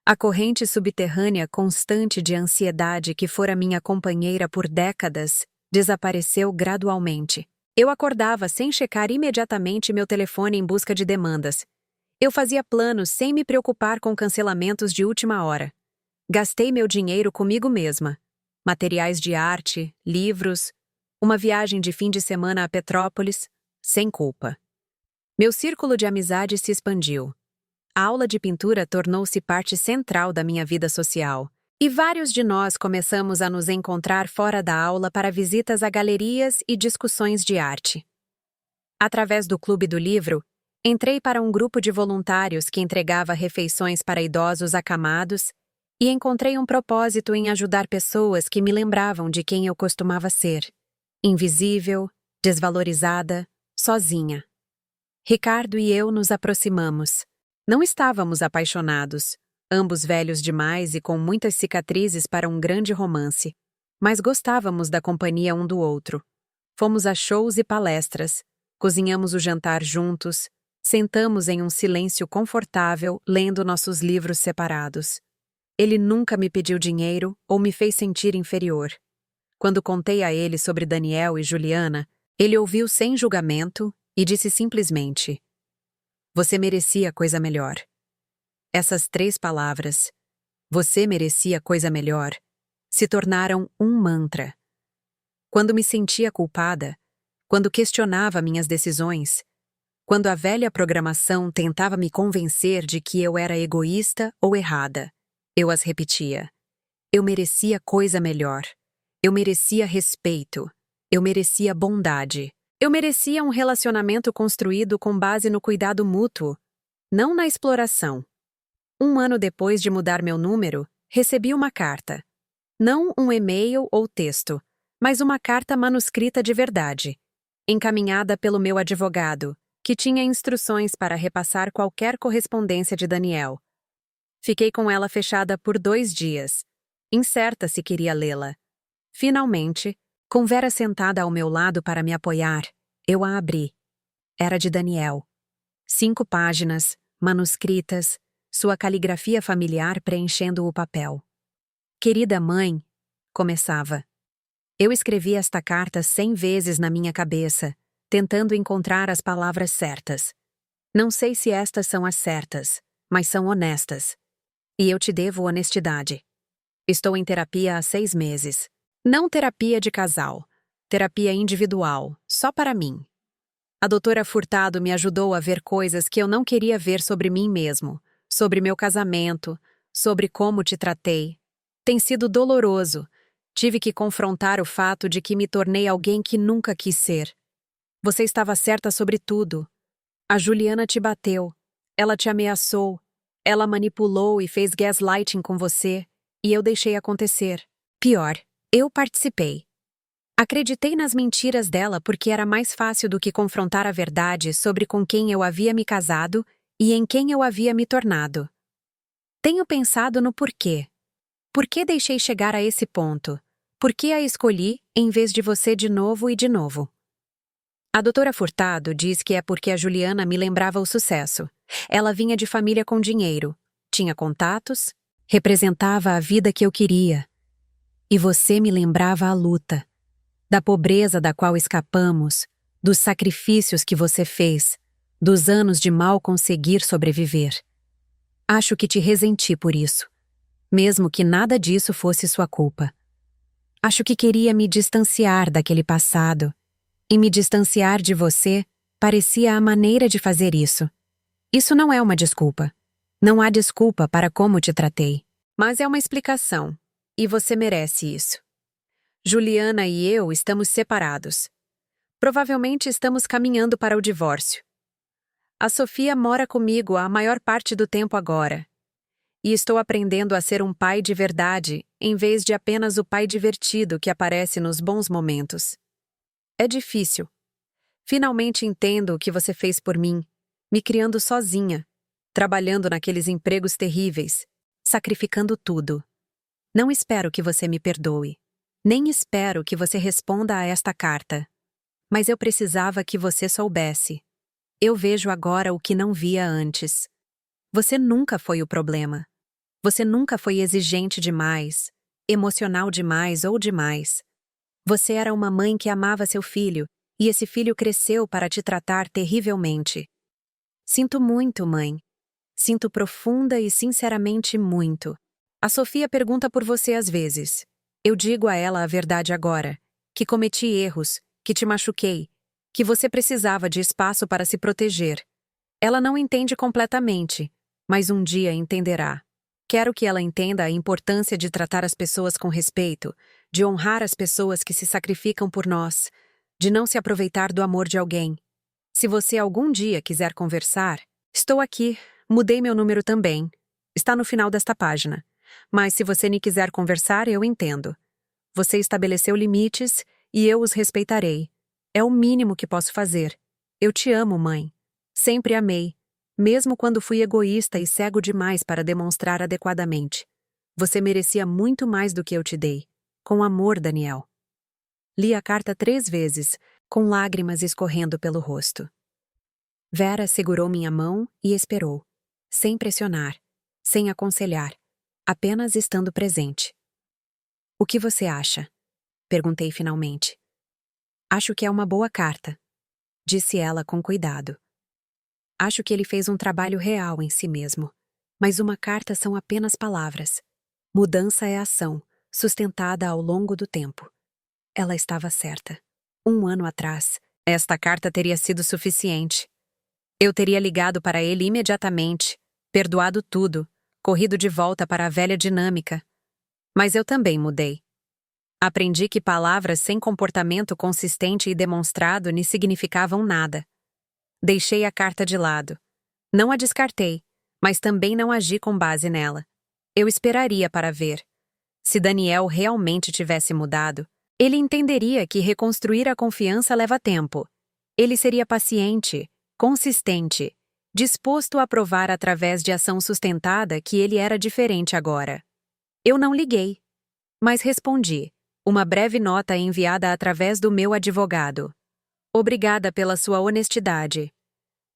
A corrente subterrânea constante de ansiedade que fora minha companheira por décadas desapareceu gradualmente. Eu acordava sem checar imediatamente meu telefone em busca de demandas. Eu fazia planos sem me preocupar com cancelamentos de última hora. Gastei meu dinheiro comigo mesma. Materiais de arte, livros, uma viagem de fim de semana a Petrópolis, sem culpa. Meu círculo de amizade se expandiu. A aula de pintura tornou-se parte central da minha vida social, e vários de nós começamos a nos encontrar fora da aula para visitas a galerias e discussões de arte. Através do Clube do Livro, entrei para um grupo de voluntários que entregava refeições para idosos acamados e encontrei um propósito em ajudar pessoas que me lembravam de quem eu costumava ser: invisível, desvalorizada, sozinha. Ricardo e eu nos aproximamos. Não estávamos apaixonados, ambos velhos demais e com muitas cicatrizes para um grande romance, mas gostávamos da companhia um do outro. Fomos a shows e palestras, cozinhamos o jantar juntos, sentamos em um silêncio confortável lendo nossos livros separados. Ele nunca me pediu dinheiro ou me fez sentir inferior. Quando contei a ele sobre Daniel e Juliana, ele ouviu sem julgamento e disse simplesmente: "Você merecia coisa melhor." Essas 3 palavras, "você merecia coisa melhor", se tornaram um mantra. Quando me sentia culpada, quando questionava minhas decisões, quando a velha programação tentava me convencer de que eu era egoísta ou errada, eu as repetia. Eu merecia coisa melhor. Eu merecia respeito. Eu merecia bondade. Eu merecia um relacionamento construído com base no cuidado mútuo, não na exploração. 1 ano depois de mudar meu número, recebi uma carta. Não um e-mail ou texto, mas uma carta manuscrita de verdade, encaminhada pelo meu advogado, que tinha instruções para repassar qualquer correspondência de Daniel. Fiquei com ela fechada por 2 dias, incerta se queria lê-la. Finalmente, com Vera sentada ao meu lado para me apoiar, eu a abri. Era de Daniel. 5 páginas, manuscritas, sua caligrafia familiar preenchendo o papel. "Querida mãe", começava. Eu escrevi esta carta 100 vezes na minha cabeça, tentando encontrar as palavras certas. Não sei se estas são as certas, mas são honestas. E eu te devo honestidade. Estou em terapia há 6 meses. Não terapia de casal. Terapia individual, só para mim. A doutora Furtado me ajudou a ver coisas que eu não queria ver sobre mim mesmo, sobre meu casamento, sobre como te tratei. Tem sido doloroso. Tive que confrontar o fato de que me tornei alguém que nunca quis ser. Você estava certa sobre tudo. A Juliana te bateu. Ela te ameaçou. Ela manipulou e fez gaslighting com você, e eu deixei acontecer. Pior, eu participei. Acreditei nas mentiras dela porque era mais fácil do que confrontar a verdade sobre com quem eu havia me casado e em quem eu havia me tornado. Tenho pensado no porquê. Por que deixei chegar a esse ponto? Por que a escolhi em vez de você de novo e de novo? A doutora Furtado diz que é porque a Juliana me lembrava o sucesso. Ela vinha de família com dinheiro, tinha contatos, representava a vida que eu queria. E você me lembrava a luta, da pobreza da qual escapamos, dos sacrifícios que você fez, dos anos de mal conseguir sobreviver. Acho que te ressenti por isso, mesmo que nada disso fosse sua culpa. Acho que queria me distanciar daquele passado, e me distanciar de você parecia a maneira de fazer isso. Isso não é uma desculpa. Não há desculpa para como te tratei. Mas é uma explicação, e você merece isso. Juliana e eu estamos separados. Provavelmente estamos caminhando para o divórcio. A Sofia mora comigo a maior parte do tempo agora. E estou aprendendo a ser um pai de verdade, em vez de apenas o pai divertido que aparece nos bons momentos. É difícil. Finalmente entendo o que você fez por mim, me criando sozinha, trabalhando naqueles empregos terríveis, sacrificando tudo. Não espero que você me perdoe. Nem espero que você responda a esta carta. Mas eu precisava que você soubesse. Eu vejo agora o que não via antes. Você nunca foi o problema. Você nunca foi exigente demais, emocional demais ou demais. Você era uma mãe que amava seu filho, e esse filho cresceu para te tratar terrivelmente. Sinto muito, mãe. Sinto profunda e sinceramente muito. A Sofia pergunta por você às vezes. Eu digo a ela a verdade agora, que cometi erros, que te machuquei, que você precisava de espaço para se proteger. Ela não entende completamente, mas um dia entenderá. Quero que ela entenda a importância de tratar as pessoas com respeito, de honrar as pessoas que se sacrificam por nós, de não se aproveitar do amor de alguém. Se você algum dia quiser conversar, estou aqui, mudei meu número também. Está no final desta página. Mas se você nem quiser conversar, eu entendo. Você estabeleceu limites e eu os respeitarei. É o mínimo que posso fazer. Eu te amo, mãe. Sempre amei, mesmo quando fui egoísta e cego demais para demonstrar adequadamente. Você merecia muito mais do que eu te dei. Com amor, Daniel. Li a carta 3 vezes, com lágrimas escorrendo pelo rosto. Vera segurou minha mão e esperou, sem pressionar, sem aconselhar, apenas estando presente. O que você acha? Perguntei finalmente. Acho que é uma boa carta, disse ela com cuidado. Acho que ele fez um trabalho real em si mesmo, mas uma carta são apenas palavras. Mudança é ação, sustentada ao longo do tempo. Ela estava certa. 1 ano atrás, esta carta teria sido suficiente. Eu teria ligado para ele imediatamente, perdoado tudo, corrido de volta para a velha dinâmica. Mas eu também mudei. Aprendi que palavras sem comportamento consistente e demonstrado nem significavam nada. Deixei a carta de lado. Não a descartei, mas também não agi com base nela. Eu esperaria para ver. Se Daniel realmente tivesse mudado, ele entenderia que reconstruir a confiança leva tempo. Ele seria paciente, consistente, disposto a provar através de ação sustentada que ele era diferente agora. Eu não liguei, mas respondi, uma breve nota enviada através do meu advogado. Obrigada pela sua honestidade.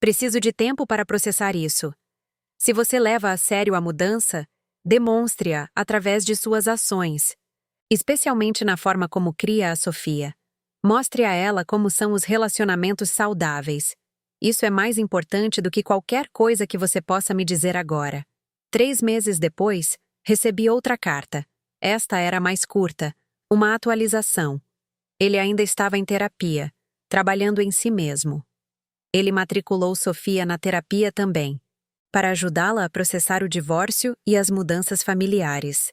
Preciso de tempo para processar isso. Se você leva a sério a mudança, demonstre-a através de suas ações, especialmente na forma como cria a Sofia. Mostre a ela como são os relacionamentos saudáveis. Isso é mais importante do que qualquer coisa que você possa me dizer agora. 3 meses depois, recebi outra carta. Esta era mais curta, uma atualização. Ele ainda estava em terapia, trabalhando em si mesmo. Ele matriculou Sofia na terapia também, para ajudá-la a processar o divórcio e as mudanças familiares.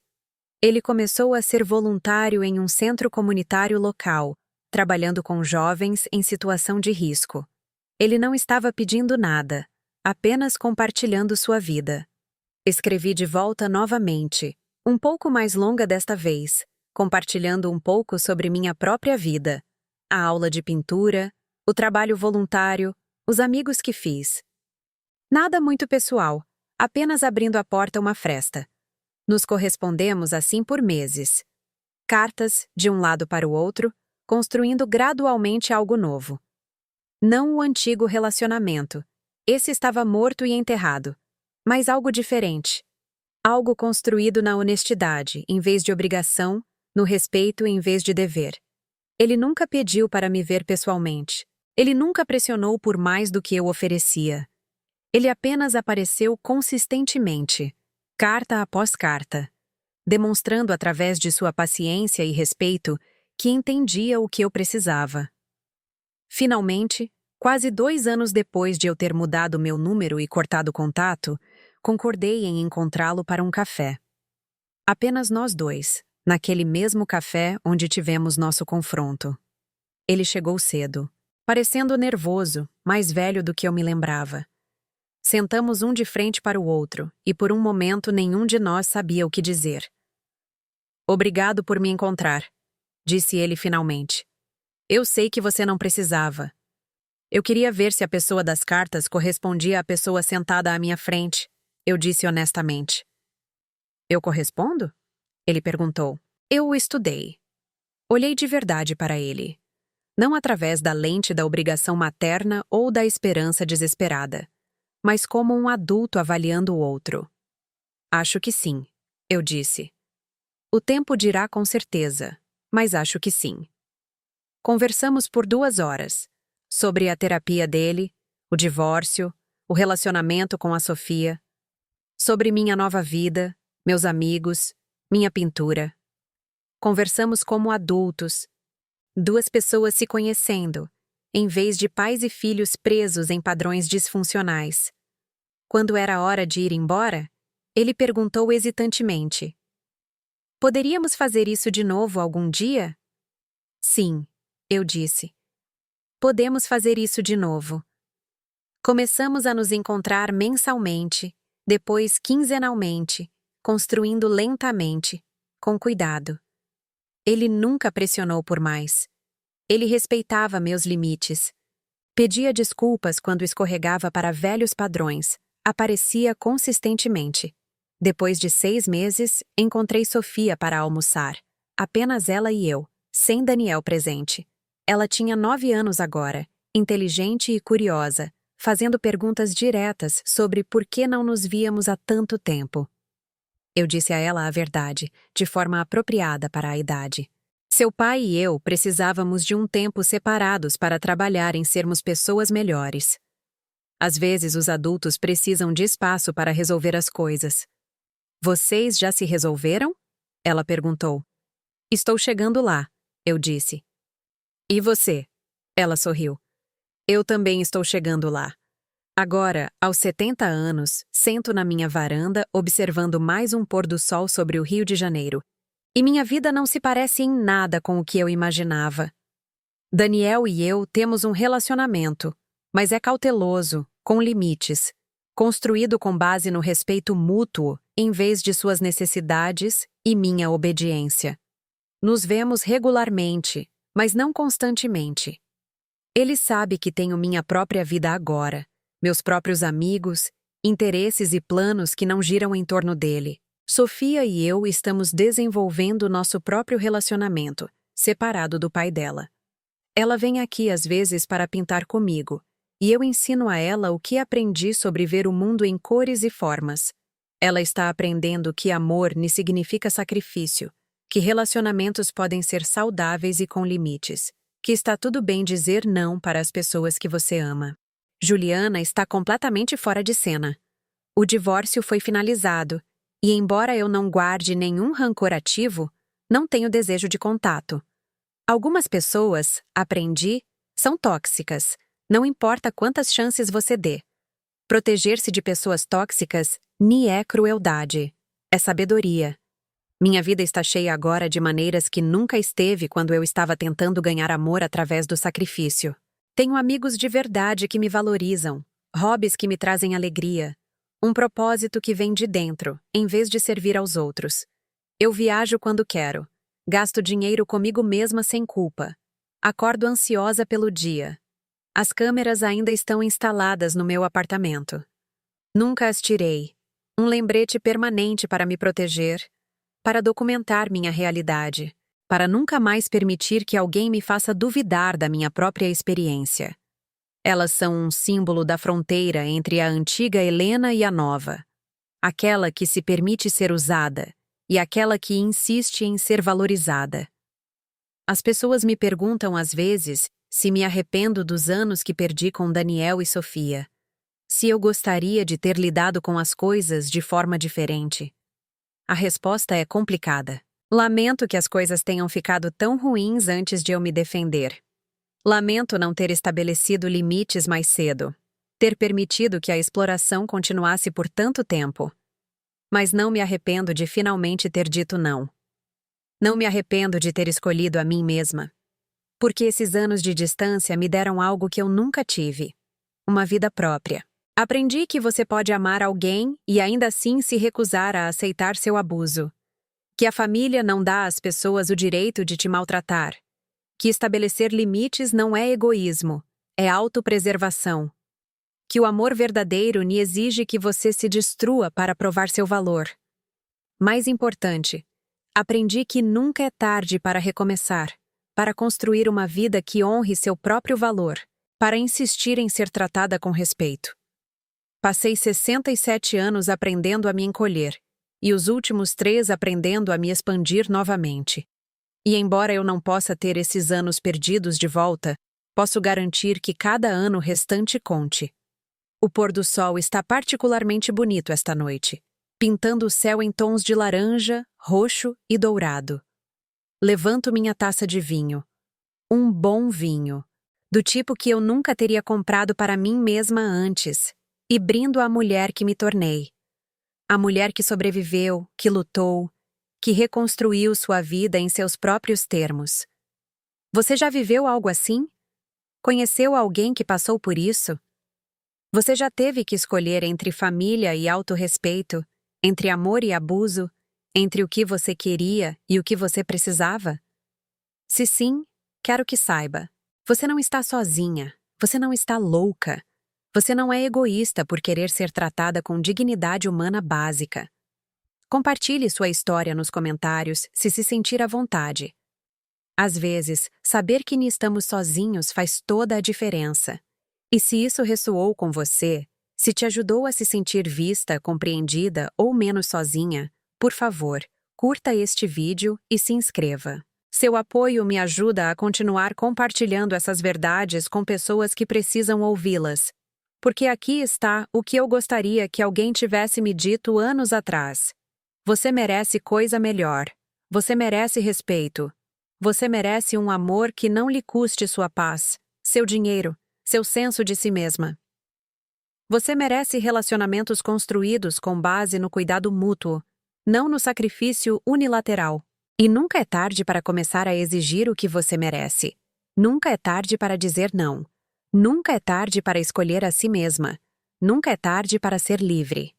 Ele começou a ser voluntário em um centro comunitário local, trabalhando com jovens em situação de risco. Ele não estava pedindo nada, apenas compartilhando sua vida. Escrevi de volta novamente, um pouco mais longa desta vez, compartilhando um pouco sobre minha própria vida, a aula de pintura, o trabalho voluntário, os amigos que fiz. Nada muito pessoal, apenas abrindo a porta uma fresta. Nos correspondemos assim por meses. Cartas, de um lado para o outro, construindo gradualmente algo novo. Não o antigo relacionamento. Esse estava morto e enterrado. Mas algo diferente. Algo construído na honestidade, em vez de obrigação, no respeito em vez de dever. Ele nunca pediu para me ver pessoalmente. Ele nunca pressionou por mais do que eu oferecia. Ele apenas apareceu consistentemente, carta após carta, demonstrando através de sua paciência e respeito que entendia o que eu precisava. Finalmente, quase 2 anos depois de eu ter mudado meu número e cortado contato, concordei em encontrá-lo para um café. Apenas nós dois, naquele mesmo café onde tivemos nosso confronto. Ele chegou cedo, parecendo nervoso, mais velho do que eu me lembrava. Sentamos um de frente para o outro, e por um momento nenhum de nós sabia o que dizer. Obrigado por me encontrar, disse ele finalmente. Eu sei que você não precisava. Eu queria ver se a pessoa das cartas correspondia à pessoa sentada à minha frente. Eu disse honestamente. Eu correspondo? Ele perguntou. Eu o estudei. Olhei de verdade para ele. Não através da lente da obrigação materna ou da esperança desesperada, mas como um adulto avaliando o outro. Acho que sim, eu disse. O tempo dirá com certeza, mas acho que sim. Conversamos por 2 horas, sobre a terapia dele, o divórcio, o relacionamento com a Sofia, sobre minha nova vida, meus amigos, minha pintura. Conversamos como adultos, 2 pessoas se conhecendo, em vez de pais e filhos presos em padrões disfuncionais. Quando era hora de ir embora, ele perguntou hesitantemente: Poderíamos fazer isso de novo algum dia? Sim, eu disse. Podemos fazer isso de novo. Começamos a nos encontrar mensalmente, depois quinzenalmente, construindo lentamente, com cuidado. Ele nunca pressionou por mais. Ele respeitava meus limites. Pedia desculpas quando escorregava para velhos padrões. Aparecia consistentemente. Depois de 6 meses, encontrei Sofia para almoçar. Apenas ela e eu, sem Daniel presente. Ela tinha 9 anos agora, inteligente e curiosa, fazendo perguntas diretas sobre por que não nos víamos há tanto tempo. Eu disse a ela a verdade, de forma apropriada para a idade. Seu pai e eu precisávamos de um tempo separados para trabalhar em sermos pessoas melhores. Às vezes os adultos precisam de espaço para resolver as coisas. Vocês já se resolveram? Ela perguntou. Estou chegando lá, eu disse. E você? Ela sorriu. Eu também estou chegando lá. Agora, aos 70 anos, sento na minha varanda observando mais um pôr do sol sobre o Rio de Janeiro. E minha vida não se parece em nada com o que eu imaginava. Daniel e eu temos um relacionamento, mas é cauteloso, com limites, construído com base no respeito mútuo em vez de suas necessidades e minha obediência. Nos vemos regularmente, mas não constantemente. Ele sabe que tenho minha própria vida agora, meus próprios amigos, interesses e planos que não giram em torno dele. Sofia e eu estamos desenvolvendo nosso próprio relacionamento, separado do pai dela. Ela vem aqui às vezes para pintar comigo, e eu ensino a ela o que aprendi sobre ver o mundo em cores e formas. Ela está aprendendo que amor nem significa sacrifício, que relacionamentos podem ser saudáveis e com limites, que está tudo bem dizer não para as pessoas que você ama. Juliana está completamente fora de cena. O divórcio foi finalizado, e embora eu não guarde nenhum rancor ativo, não tenho desejo de contato. Algumas pessoas, aprendi, são tóxicas, não importa quantas chances você dê. Proteger-se de pessoas tóxicas nem é crueldade, é sabedoria. Minha vida está cheia agora de maneiras que nunca esteve quando eu estava tentando ganhar amor através do sacrifício. Tenho amigos de verdade que me valorizam, hobbies que me trazem alegria, um propósito que vem de dentro, em vez de servir aos outros. Eu viajo quando quero, gasto dinheiro comigo mesma sem culpa, acordo ansiosa pelo dia. As câmeras ainda estão instaladas no meu apartamento. Nunca as tirei. Um lembrete permanente para me proteger, para documentar minha realidade, para nunca mais permitir que alguém me faça duvidar da minha própria experiência. Elas são um símbolo da fronteira entre a antiga Helena e a nova. Aquela que se permite ser usada e aquela que insiste em ser valorizada. As pessoas me perguntam às vezes se me arrependo dos anos que perdi com Daniel e Sofia. Se eu gostaria de ter lidado com as coisas de forma diferente. A resposta é complicada. Lamento que as coisas tenham ficado tão ruins antes de eu me defender. Lamento não ter estabelecido limites mais cedo. Ter permitido que a exploração continuasse por tanto tempo. Mas não me arrependo de finalmente ter dito não. Não me arrependo de ter escolhido a mim mesma. Porque esses anos de distância me deram algo que eu nunca tive. Uma vida própria. Aprendi que você pode amar alguém e ainda assim se recusar a aceitar seu abuso. Que a família não dá às pessoas o direito de te maltratar. Que estabelecer limites não é egoísmo, é autopreservação. Que o amor verdadeiro lhe exige que você se destrua para provar seu valor. Mais importante, aprendi que nunca é tarde para recomeçar, para construir uma vida que honre seu próprio valor, para insistir em ser tratada com respeito. Passei 67 anos aprendendo a me encolher, e os últimos 3 aprendendo a me expandir novamente. E embora eu não possa ter esses anos perdidos de volta, posso garantir que cada ano restante conte. O pôr do sol está particularmente bonito esta noite, pintando o céu em tons de laranja, roxo e dourado. Levanto minha taça de vinho. Um bom vinho, do tipo que eu nunca teria comprado para mim mesma antes, e brindo à mulher que me tornei. A mulher que sobreviveu, que lutou, que reconstruiu sua vida em seus próprios termos. Você já viveu algo assim? Conheceu alguém que passou por isso? Você já teve que escolher entre família e autorrespeito, entre amor e abuso, entre o que você queria e o que você precisava? Se sim, quero que saiba. Você não está sozinha, você não está louca. Você não é egoísta por querer ser tratada com dignidade humana básica. Compartilhe sua história nos comentários se sentir à vontade. Às vezes, saber que não estamos sozinhos faz toda a diferença. E se isso ressoou com você, se te ajudou a se sentir vista, compreendida ou menos sozinha, por favor, curta este vídeo e se inscreva. Seu apoio me ajuda a continuar compartilhando essas verdades com pessoas que precisam ouvi-las. Porque aqui está o que eu gostaria que alguém tivesse me dito anos atrás. Você merece coisa melhor. Você merece respeito. Você merece um amor que não lhe custe sua paz, seu dinheiro, seu senso de si mesma. Você merece relacionamentos construídos com base no cuidado mútuo, não no sacrifício unilateral. E nunca é tarde para começar a exigir o que você merece. Nunca é tarde para dizer não. Nunca é tarde para escolher a si mesma. Nunca é tarde para ser livre.